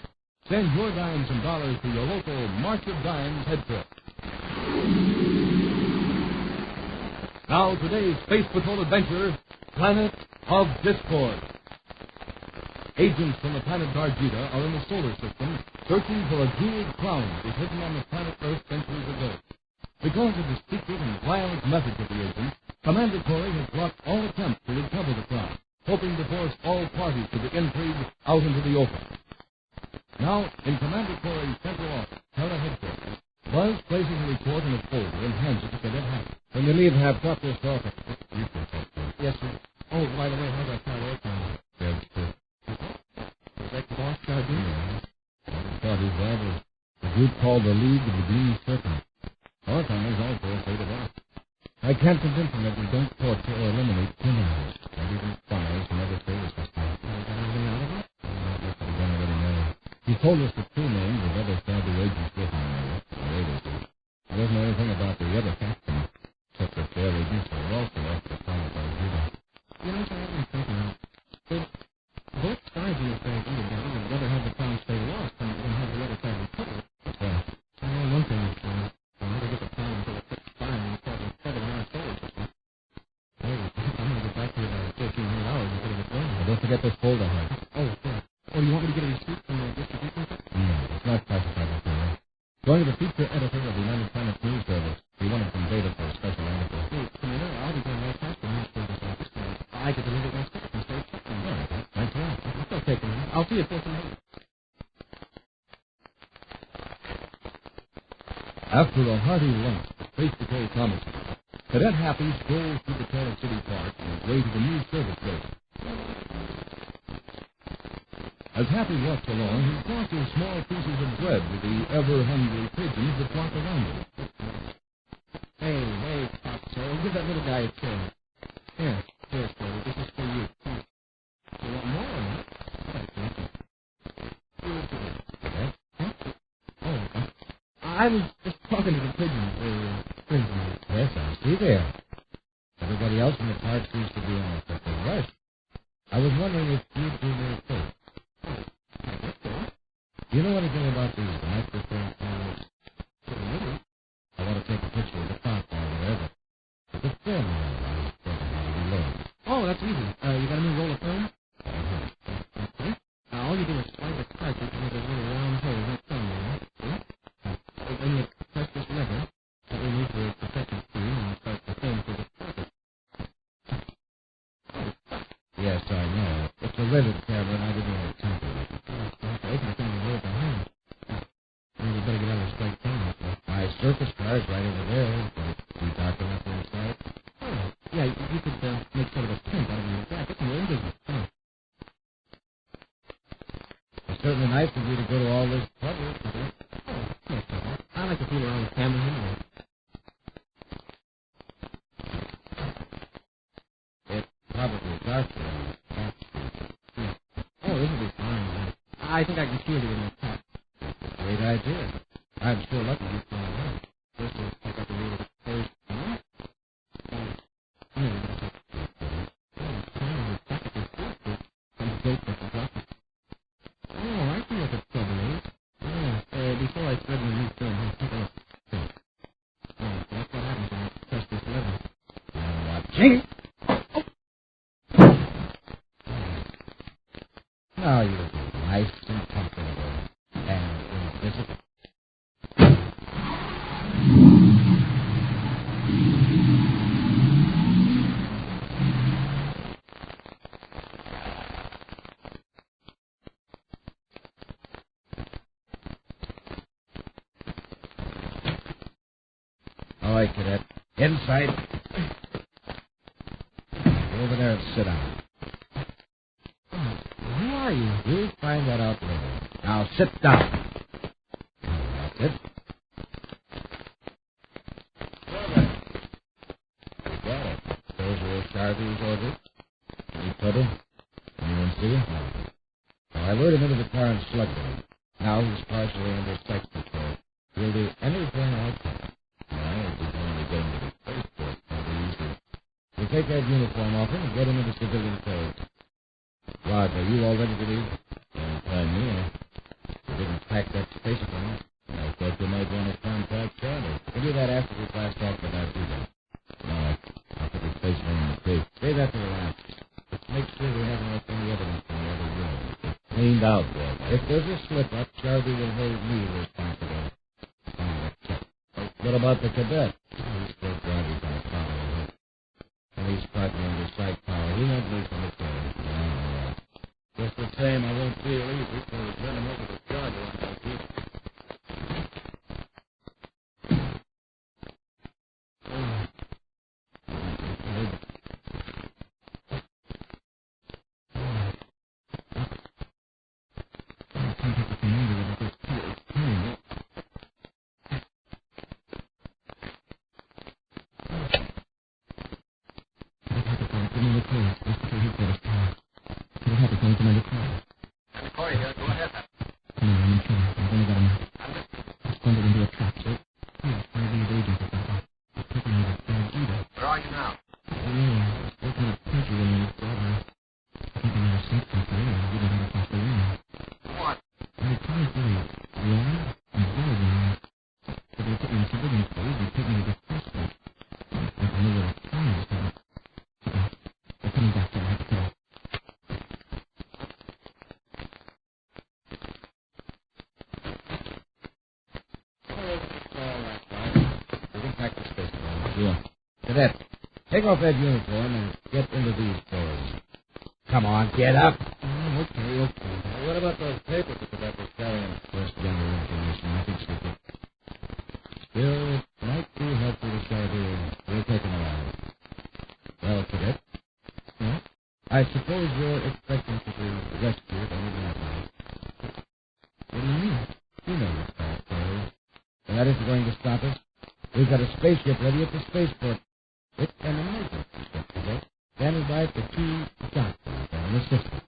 Send your dimes and dollars to your local March of Dimes headquarters. Now, today's Space Patrol adventure, Planet of Discord. Agents from the planet Darjeta are in the solar system searching for a jeweled crown that was hidden on the planet Earth centuries ago. Because of the secret and violent methods of the agents, Commander Corey has blocked all attempts to recover the crown, hoping to force all parties to the intrigue out into the open. Now, in Commander Corey's central office, Terra headquarters, Buzz places a report in a folder and hands it to Cadet Happy. When you leave, have drop this off. You can talk to him. Yes, sir. Oh, by the way, how's our pal Orton? Yes, sir. Is that the boss, Stardew? Yeah. I thought his rivals. The group called the League of the Green Serpent. Orton is also afraid of us. I can't convince him that we don't torture or eliminate criminals, not even spies from other service systems. He told us the true names of other Stardew agents working on it. He doesn't know anything about the other faction, except that their agents are also after the planet Darjeta. You know, sir, I've been thinking, both sides of the affair agree that we would rather have the crown stay lost than have the other side recover. That's right. One thing is, we'll never get the crown until it fits fine and causing trouble in our solar system. Hey, I'm going to get back here in 1,400 hours instead of it going. Don't forget this folder, Hank. Oh, yeah. Oh, you want me to get a receipt from the distribution center? No, it's not classified material. Going to the feature editor of the United Planets News Service. We wanted some data for a special article. Hey, Commander, I'll be going right past the news service office. I could deliver it myself instead of checking. All right, thanks a lot. It's okay, Commander. I'll see you at 1400. After a hearty lunch, Space Patrol promises, Cadet Happy strolls through the Terra City Park on his way to the new service building. As Happy walks along, he tosses small pieces of bread to the ever-hungry pigeons that flock around him. Hey, give that little guy a chair. Here, Shorty. This is for you. You want more or not? I was just talking to the pigeons. Yes, I see there. Everybody else in the park seems to be on a certain rush. I was wondering if you'd do me a favor. Do you know anything about these microphone cameras? I want to take a picture of the park or whatever. The film I was thinking how to reload. Oh, that's easy. You got a new roll of film? Okay. All you do is slide the cartridge into the little round hole in the film, right? When you press this lever, that will move the protective screen and start the film through the cartridge. Yes, I know. It's a rivet camera, and I didn't want to tamper with it. I have to open the thing and hold the hand. You better get out of the straight camera. My circus car is right over there. But you dark enough inside? Oh, yeah, you could make sort of a tent out of your jacket and you're in business. It's certainly nice of you to go to all this trouble. Oh, yes, I like to feel around the camera here. It's probably dark there. Oh, this will be fine. I think I can shield it in the top. Great idea. I'm sure lucky you found out. First, we'll pick up a little first. Oh, I see what the trouble is. Yeah, before I thread the new film, I'll take a look. Oh, that's what happens when I press this lever. Now watching. Now you'll be nice and comfortable and invisible. All right, cadet. Inside. Go over there and sit down. Who are you? We'll find that out later. Now sit down. That's it. You got it. Those were Sharpie's orders. You put him? Anyone see him? No. I lured him into the car and slugged him. Now he's partially under sex control. We'll do anything I can. Now, if he's only getting to the spaceport, it'll be easy. We'll take that uniform off him and get him into civilian clothes. Rod, are you all ready to leave? Don't find me. You didn't pack that spaceplane. I thought you might want to contact Charlie. We'll do that after we blast off without you then. No, I'll put the spaceplane in the safe. Save that for the last. Just make sure we haven't left any evidence in the other room. It's cleaned out there. If there's a slip-up, Charlie will hold me responsible. What about the cadet? He's still driving by power. And he's partly under side power. He won't leave from the phone. Just the same, I won't feel easy, so we'll turn him over to Charlie once I keep. Take off that uniform and get into these clothes. Come on, get up. Okay. What about those papers the cadet was carrying? Just general information. I think so. Still, it might be helpful to start here. We'll take them around. Well, cadet. Yeah? I suppose you're expecting to be rescued any minute now. What do you mean? You know what's that, Charlie. And that isn't going to stop us. We've got a spaceship ready at the spaceport. It's an emergency ship today, standing by for 2 doctors and an assistant.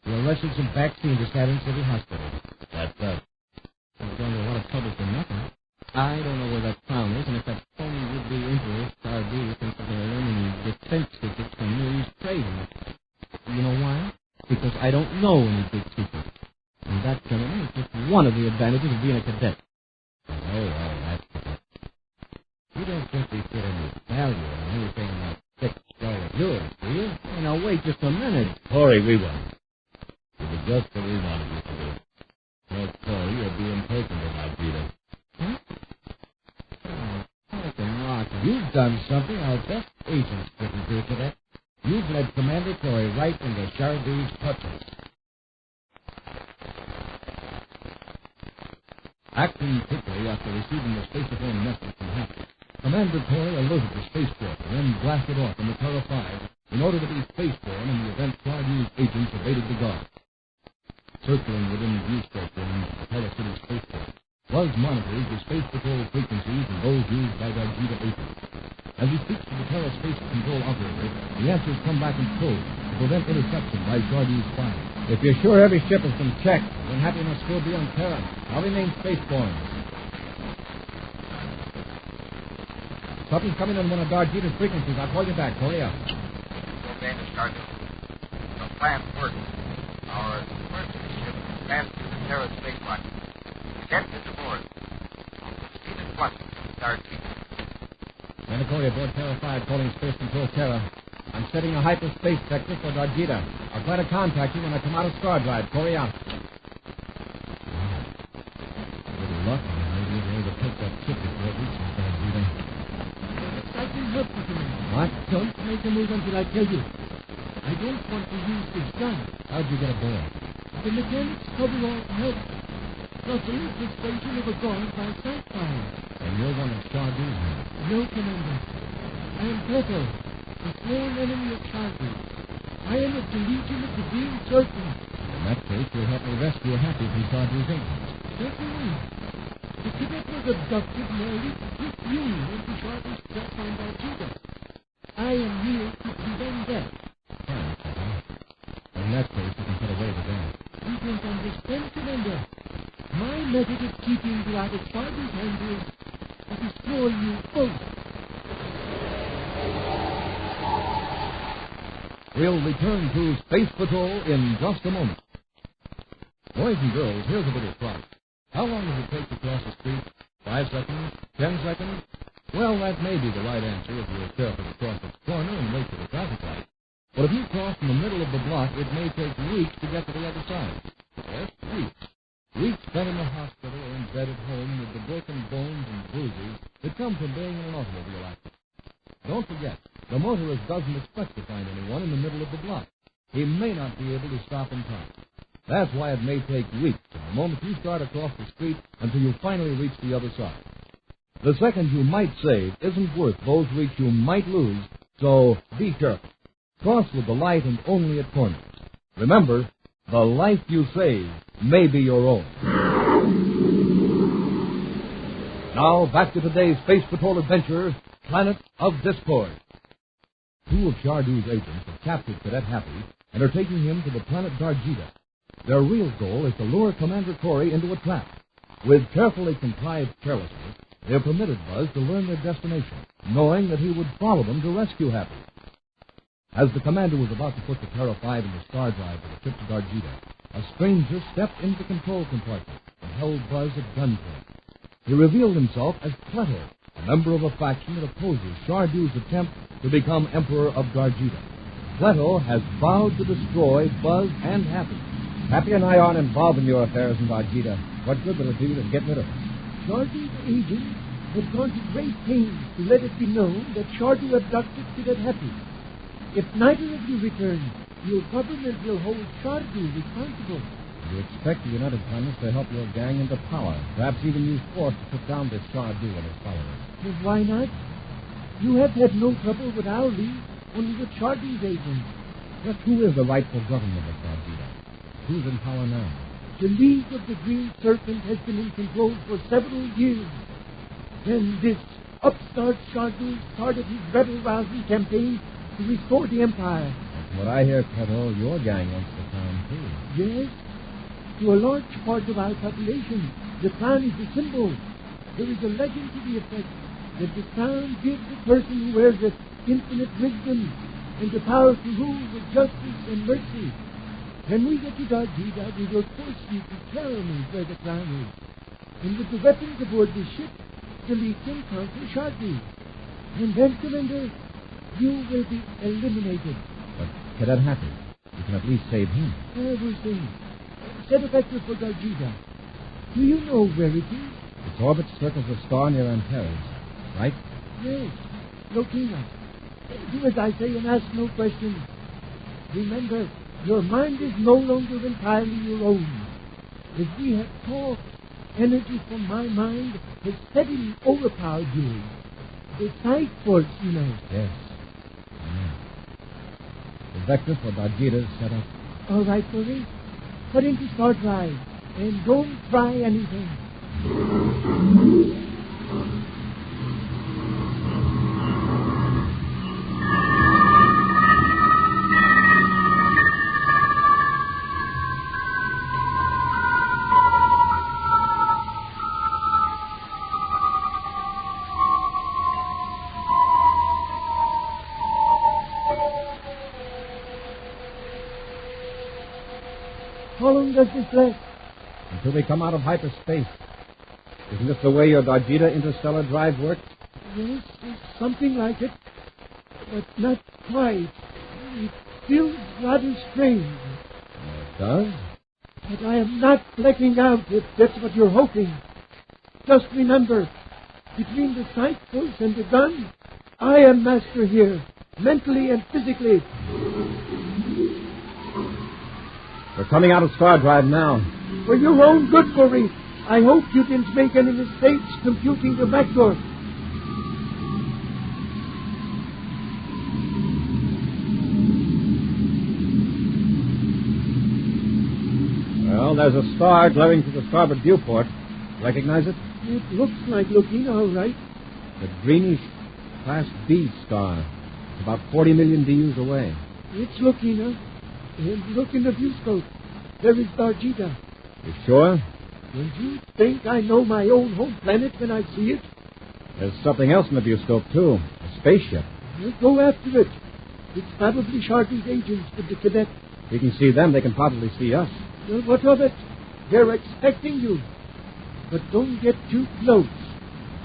We arrested some vaccines at Saturn City Hospital. That's we're going to a lot of trouble for nothing. I don't know where that clown is, and if that phony would-be emperor Stardew thinks that they're learning defense secrets from me, he's trading. You know why? Because I don't know any big secrets. And that, gentlemen, is just one of the advantages of being a cadet. Oh, well, that's it. You don't think we put any value on anything like thick skull of yours, do you? Hey, now, wait just a minute. Corey, we won. It was just what we wanted you to do. No, Corey, you're being taken to Nigeria. Huh? You've done something our best agents couldn't do today. You've led Commander Corey right into Chardou's clutches. Acting quickly after receiving the spacephone message from Happy, Commander Corey alerted the spaceport and then blasted off in the Terra 5 in order to be spaceborne in the event Chardou's agents evaded the guard. Circling within the view scope range of the Terra City spaceport was monitoring the space patrol frequencies and those used by the Gita agents. As he speaks to the Terra Space Control operator, the answers come back in code to prevent interception by Chardou's fire. If you're sure every ship has been checked, then Happy must still be on Terra. I'll remain spaceborne. Something's coming on one of Darjeeta's frequencies. I'll call you back. Hurry up. Okay, to start this. The plan works. Our emergency ship advanced through the Terra space rocket. Get to board. Proceed at once to Darjeeta. Commander Corey aboard Terra 5, calling Space Control Terra. I'm setting a hyperspace sector for Darjeeta. I'll try to contact you when I come out of Star Drive. Corey out. Good luck. I might be able to take that ship before it reaches Darjeeta. I can help you, Commander. What? Don't make a move until I tell you. I don't want to use this gun. How'd you get aboard? The mechanics cover all help. Nothing is the station of a guard by sight fire. And you're one of Chardou's men. No, Commander. I am Plato, the sworn enemy of Chardou. I am of the Legion of the Green Serpent. In that case, you'll help me rescue Happy from Chardou's agents. Certainly. The cadet was abducted, married, with you into Chardou's trap on Darjeeta. I am here to prevent that. Fine, Plato. In that case, you can put away the gun. You don't understand, Commander. My method of keeping you out of Chardou's hands is to destroy you both. We'll return to Space Patrol in just a moment. Boys and girls, here's a little prize. How long does it take to cross the street? 5 seconds? 10 seconds? Well, that may be the right answer if you're careful to cross the corner and wait for the traffic light. But if you cross in the middle of the block, it may take weeks to get to the other side. Yes, weeks. Weeks spent in the hospital or in bed at home with the broken bones and bruises that come from being in an automobile accident. Don't forget, the motorist doesn't expect to find anyone in the middle of the block. He may not be able to stop in time. That's why it may take weeks from the moment you start across the street until you finally reach the other side. The seconds you might save isn't worth those weeks you might lose, so be careful. Cross with the light and only at corners. Remember, the life you save may be your own. Now, back to today's Space Patrol adventure, Planet of Discord. 2 of Chardou's agents have captured Cadet Happy and are taking him to the planet Darjeeta. Their real goal is to lure Commander Corey into a trap. With carefully contrived carelessness, they have permitted Buzz to learn their destination, knowing that he would follow them to rescue Happy. As the commander was about to put the Terra 5 in the star drive for the trip to Darjeeta, a stranger stepped into the control compartment and held Buzz at gunpoint. He revealed himself as Plato, a member of a faction that opposes Chardou's attempt to become Emperor of Darjeeta. Plato has vowed to destroy Buzz and Happy. Happy and I aren't involved in your affairs in Darjeeta. What good will it do you to get rid of us? Chardou's agents have gone to great pains to let it be known that Chardou abducted Cadet Happy. If neither of you return, your government will hold Chardou responsible. You expect the United Planets to help your gang into power, perhaps even use force to put down this Chardou and his followers. Well, why not? You have had no trouble with our league, only with Chardou's agents. Just who is the rightful government of Darjeeta? Who's in power now? The League of the Green Serpent has been in control for several years. Then this upstart Shardu started his rebel-rousing campaign to restore the Empire. That's what I hear, Peto. Your gang wants the crown, too. Yes. To a large part of our population, the crown is a symbol. There is a legend to the effect that the crown gives the person who wears it infinite wisdom and the power to rule with justice and mercy. When we get to Darjida, we will force you to tell me where the crown is. And with the weapons aboard the ship, delete and conquer Shardu. And then, Commander, you will be eliminated. But can that happen? You can at least save him. I will see. Set a vector for Darjida. Do you know where it is? Its orbit circles the star near Antares, right? Yes. Lokina. Do as I say and ask no questions. Remember, your mind is no longer entirely your own. As we have talked, energy from my mind has steadily overpowered you. The sight force, you know. Yes. The vector for Darjida is set up. All right, Corey. Put into start drive and don't try anything. How long does this last? Until we come out of hyperspace. Isn't this the way your Darjida interstellar drive works? Yes, something like it. But not quite. It feels rather strange. It does? But I am not blacking out if that's what you're hoping. Just remember, between the sight force and the gun, I am master here, mentally and physically. We're coming out of star drive now. For your own good, Corey. I hope you didn't make any mistakes computing the vector. Well, there's a star glaring through the starboard viewport. Recognize it? It looks like Lokina, all right. The greenish Class B star. It's about 40 million DUs away. It's Lokina. And look in the viewscope. There is Darjida. You sure? Don't you think I know my own home planet when I see it? There's something else in the viewscope, too. A spaceship. We'll go after it. It's probably Shardy's agents with the cadet. We can see them. They can possibly see us. Well, what of it? They're expecting you. But don't get too close.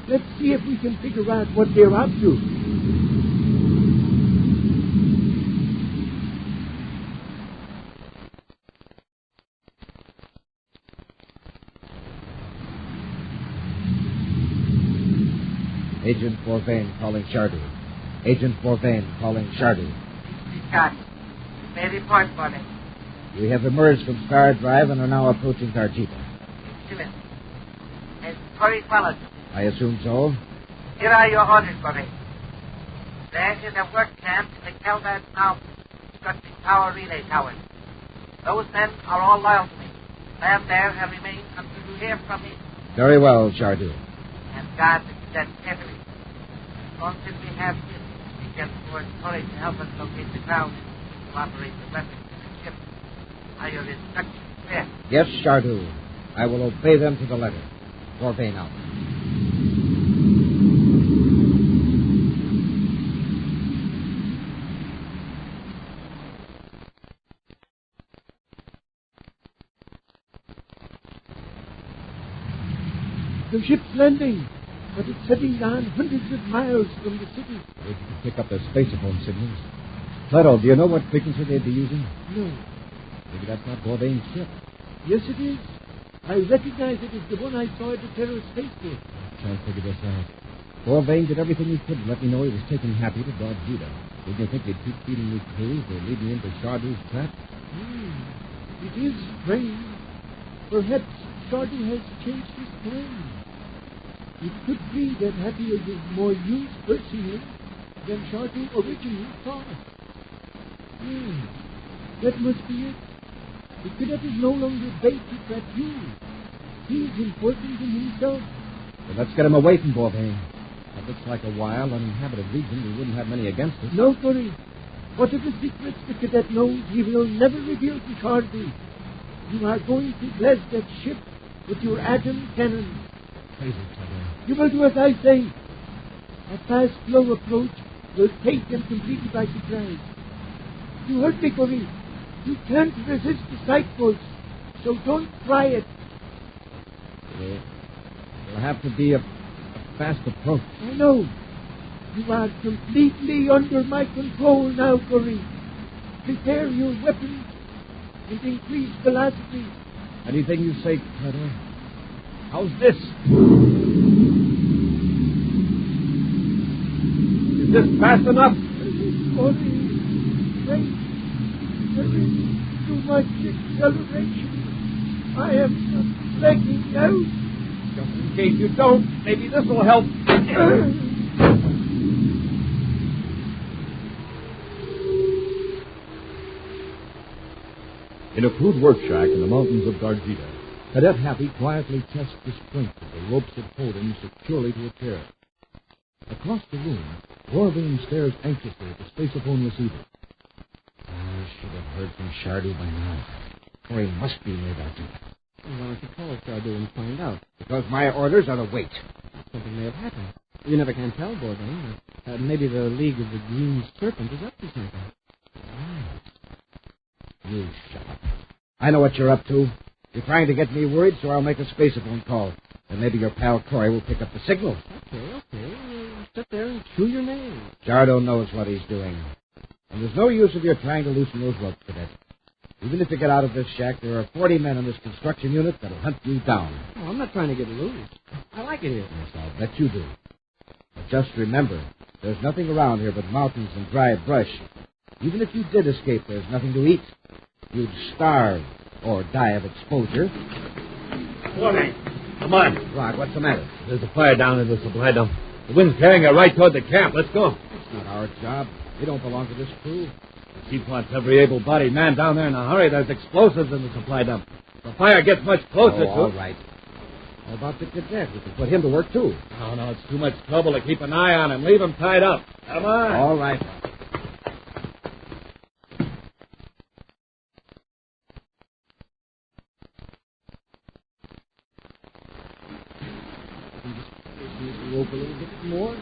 Let's see if we can figure out what they're up to. Agent Bourvain calling Shardy. Agent Bourvain calling Shardy. Scott, may report for me. We have emerged from Star Drive and are now approaching Darjida. Excellent. Has Corey followed? I assume so. Here are your orders for me. Stand in the work camp in the Kelvin Mountains, constructing power relay towers. Those men are all loyal to me. Stand there and remain until you hear from me. Very well, Shardu. And guard the cadet carefully. As long as we have this, we can afford Corey to help us locate the ground and to operate the weapons in the ship. Are your instructions clear? Yes, Shardu. I will obey them to the letter. Bourvain out. The ship's landing, but it's setting down hundreds of miles from the city. They can pick up their spaceophone signals. Plato, do you know what frequency they'd be using? No. Maybe that's not Bourvain's ship. Yes, it is. I recognize it as the one I saw at the Terror spaceport. I'm trying to figure this out. Bourvain did everything he could to let me know he was taking Happy to Darjida. Did you think they'd keep feeding me clues or lead me into Shardu's trap? It is strange. Perhaps Shardu has changed his plan. It could be that Happy is more used personally than Shardu originally thought. That must be it. The cadet is no longer bait to trap you. He's important in himself. Well, let's get him away from Bourvain. It looks like a wild, uninhabited region. We wouldn't have many against us. No, Curry. Whatever secrets the cadet knows, he will never reveal to Charlie. You are going to bless that ship with your atom cannon. Crazy, Tonto. You will do as I say. A fast, slow approach will take them completely by surprise. You heard me, Curry. You can't resist the sight force, so don't try it. It'll have to be a fast approach. I know. You are completely under my control now, Curry. Prepare your weapons and increase velocity. Anything you say, Tonto. How's this? Is this fast enough? Curry, wait. There is too much acceleration. I am blacking out. Just in case you don't, maybe this will help. In a crude work shack in the mountains of Darjeeta, Cadet Happy quietly tests the strength of the ropes that hold him securely to a chair. Across the room, Warvane stares anxiously at the spaceophone receiver. I should have heard from Shardu by now. Or he must be near that. Why don't you call Shardu and find out? Because my orders are to wait. Something may have happened. You never can tell, Bourdain. Maybe the League of the Green Serpent is up to something. You shut up. I know what you're up to. You're trying to get me worried, so I'll make a spaceophone call. And maybe your pal Cory will pick up the signal. Okay. Sit there and chew your nails. Jardo knows what he's doing. And there's no use of your trying to loosen those ropes, Cadet. Even if you get out of this shack, there are 40 men in this construction unit that'll hunt you down. Oh, I'm not trying to get loose. I like it here. Yes, I'll bet you do. But just remember, there's nothing around here but mountains and dry brush. Even if you did escape, there's nothing to eat. You'd starve or die of exposure. Warning. Come on. Rod, what's the matter? There's a fire down in the supply dump. The wind's carrying it right toward the camp. Let's go. It's not our job. We don't belong to this crew. The chief wants every able-bodied man down there in a hurry. There's explosives in the supply dump. The fire gets much closer to... all right. How about the cadet? We can put him to work, too. No, it's too much trouble to keep an eye on him. Leave him tied up. Come on. All right. Rope a little bit more.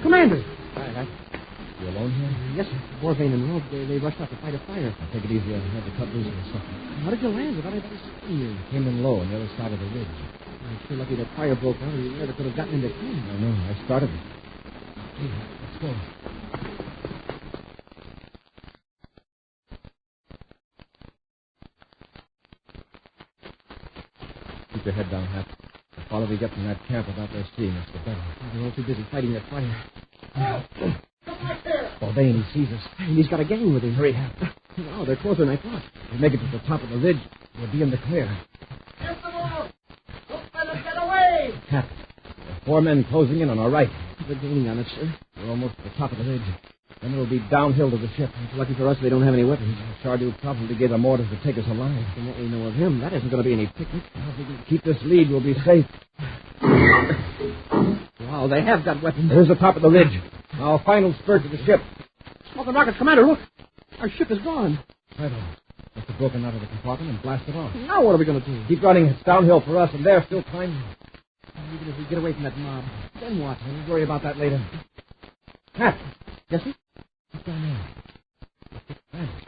Commander! Hi. You alone here? Yes, sir. Bourdain and Rob, they rushed out to fight a fire. Take it easy. I had to cut loose and stuff. How did you land without anybody seeing you? Came in low on the other side of the ridge. I'm sure lucky that fire broke out, or you never could have gotten into camp. I know. I started it. Hey, let's go. Keep your head down, Hap. The farther we get from that camp without their seeing us, the better. They're all too busy fighting that fire. Come back there. Bourdain, he sees us. And he's got a gang with him. Hurry, Hap. No, they're closer than I thought. We make it to the top of the ridge. We'll be in the clear. Get them off. Don't let them get away. Hap, there are 4 men closing in on our right. They're gaining on us, sir. We're almost at the top of the ridge. Then it'll be downhill to the ship. It's lucky for us they don't have any weapons. Shardu probably gave them orders to take us alive. From what we know of him, that isn't going to be any picnic. If we can keep this lead, we'll be safe. Wow, they have got weapons. There's the top of the ridge. Our final spurt to the ship. Smoking rockets, Commander, look. Our ship is gone. Right on. Must have broken out of the compartment and blasted off. Now what are we going to do? Keep running. It's downhill for us, and they're still climbing. Even if we get away from that mob, then what? We'll worry about that later. Hap. Yes, sir? What's down there? It's vanished.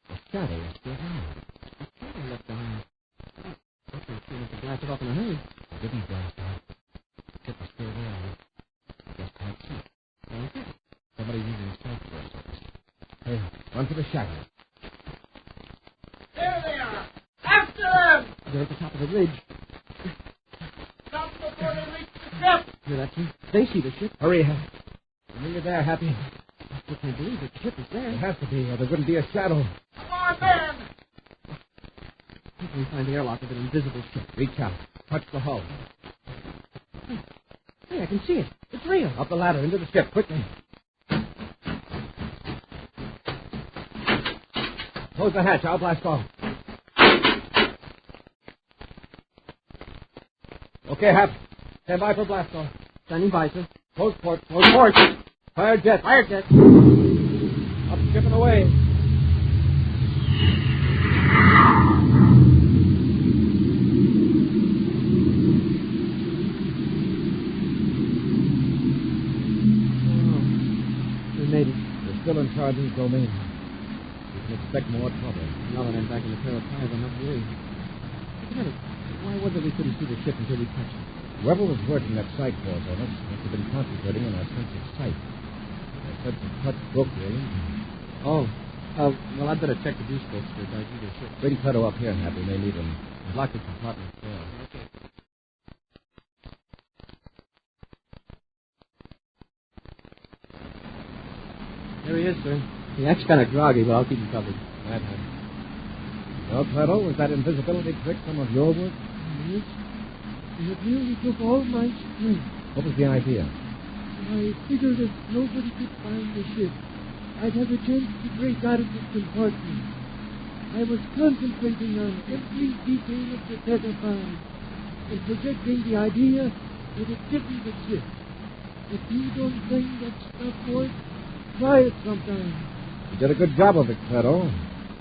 The shadow is still there. The shadow left behind. They must have blasted off in a hurry. It didn't blast out. The ship is still there. I just can't see it. Okay. Somebody's using a sight for us. Hey, run for the shadow. There they are. After them. They're at the top of the ridge. Stop before they reach the ship. Hear that, sir? They see the ship. Hurry, Hap. When you're there, Happy. I still can't believe that the ship is there. It has to be, or there wouldn't be a shadow. Come on, men. How can we find the airlock of an invisible ship? Reach out. Touch the hull. Hey, I can see it. It's real. Up the ladder, into the ship, quickly. Close the hatch. I'll blast off. Okay, Hap. Stand by for blast off. Standing by, sir. Close port. Fire jet. Fire jet. Up, skipping away. We made it. We're still in charge of the domain. We can expect more trouble. Now that I'm back in the pair of tires, I'm not worried. Commander, why was it we couldn't see the ship until we touched it? Whoever was working that sight course on us must have been concentrating on our sense of sight. Our sense of touch broke, William. Oh. Well, I'd better check the juice books for Darjeeling ship. Bring Cleto up here, Happy. We may need him. He's locked his compartment door. Okay. There he is, sir. He acts kind of groggy, but I'll keep him covered. Right. Well, Cleto, was that invisibility trick some of your work? Yes. It really took all my strength. What was the idea? I figured if nobody could find the ship, I'd have a chance to break out of this compartment. I was concentrating on every detail of the tether find and projecting the idea that it didn't exist. If you don't think that stuff works, try it sometime. You did a good job of it, Cleto.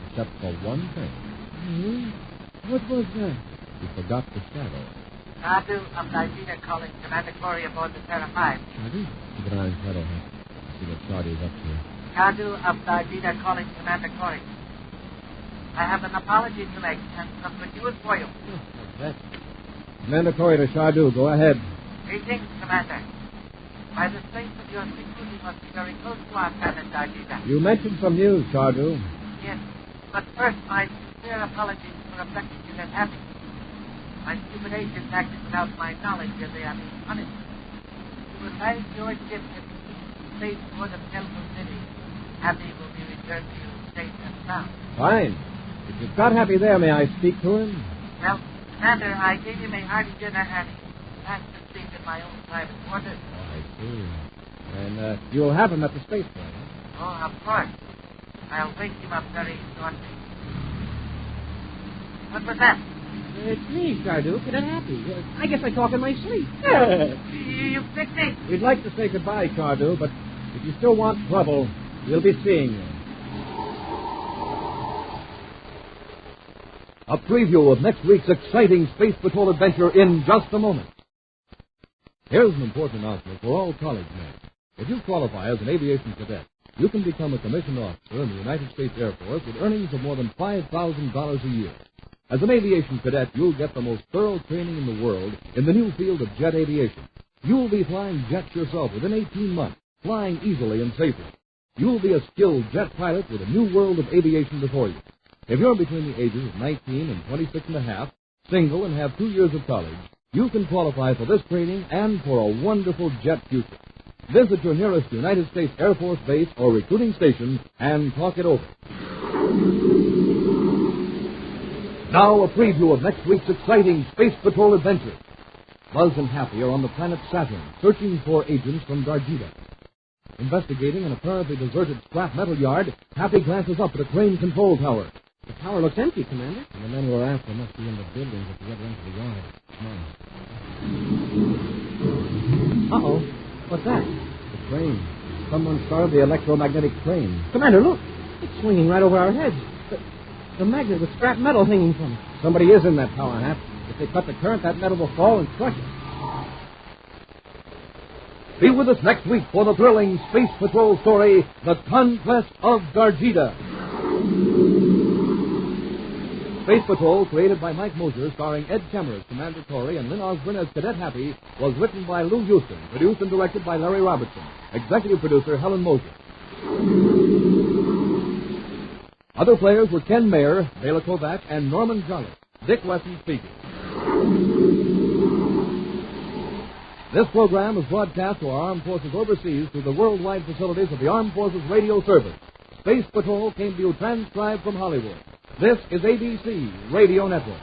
Except for one thing. What was that? You forgot the shadow. Nadu of Darjeeling calling Commander Corey aboard the Terra 5. Charlie? Keep an eye on Cleto, huh? See what Charlie is up to. Nadu of Darjeeling calling Commander Corey. I have an apology to make and some good news for you. What's that? Commander Corey to Shardu. Go ahead. Greetings, Commander. By the strength of your security must be very close to our planet, Darjeeling. You mentioned some news, Shardu. Yes, but first, my sincere apologies for affecting you that happy. My stupid agents acted without my knowledge, and they are being punished. You will find your ship in the space port of Temple City. Happy will be returned to you safe and sound. Fine. If you've got Happy there, may I speak to him? Well, Commander, I gave him a hearty dinner and asked to sleep in my own private quarters. Oh, I see. And you'll have him at the spaceport, huh? Oh, of course. I'll wake him up very shortly. What was that? It's me, Shardu. Get Happy. I guess I talk in my sleep. You picked me. We'd like to say goodbye, Shardu, but if you still want trouble, we'll be seeing you. A preview of next week's exciting Space Patrol adventure in just a moment. Here's an important announcement for all college men. If you qualify as an aviation cadet, you can become a commissioned officer in the United States Air Force with earnings of more than $5,000 a year. As an aviation cadet, you'll get the most thorough training in the world in the new field of jet aviation. You'll be flying jets yourself within 18 months, flying easily and safely. You'll be a skilled jet pilot with a new world of aviation before you. If you're between the ages of 19 and 26 and a half, single and have 2 years of college, you can qualify for this training and for a wonderful jet future. Visit your nearest United States Air Force base or recruiting station and talk it over. Now a preview of next week's exciting Space Patrol adventure. Buzz and Happy are on the planet Saturn, searching for agents from Darjeeling. Investigating an apparently deserted scrap metal yard, Happy glances up at a crane control tower. The tower looks empty, Commander. And the men we're after must be in the buildings at the other end of the yard. Come on. Uh-oh. What's that? The crane. Someone started the electromagnetic crane. Commander, look. It's swinging right over our heads. The magnet with scrap metal hanging from it. Somebody is in that tower, Hap. If they cut the current, that metal will fall and crush it. Be with us next week for the thrilling Space Patrol story, The Conquest of Darjeeling. Space Patrol, created by Mike Moser, starring Ed Kemmer as Commander Corey and Lynn Osborne as Cadet Happy, was written by Lou Houston, produced and directed by Larry Robertson, executive producer Helen Moser. Other players were Ken Mayer, Bela Kovac, and Norman Jolley. Dick Wesson speaking. This program is broadcast to our armed forces overseas through the worldwide facilities of the Armed Forces Radio Service. Space Patrol came to you transcribed from Hollywood. This is ABC Radio Network.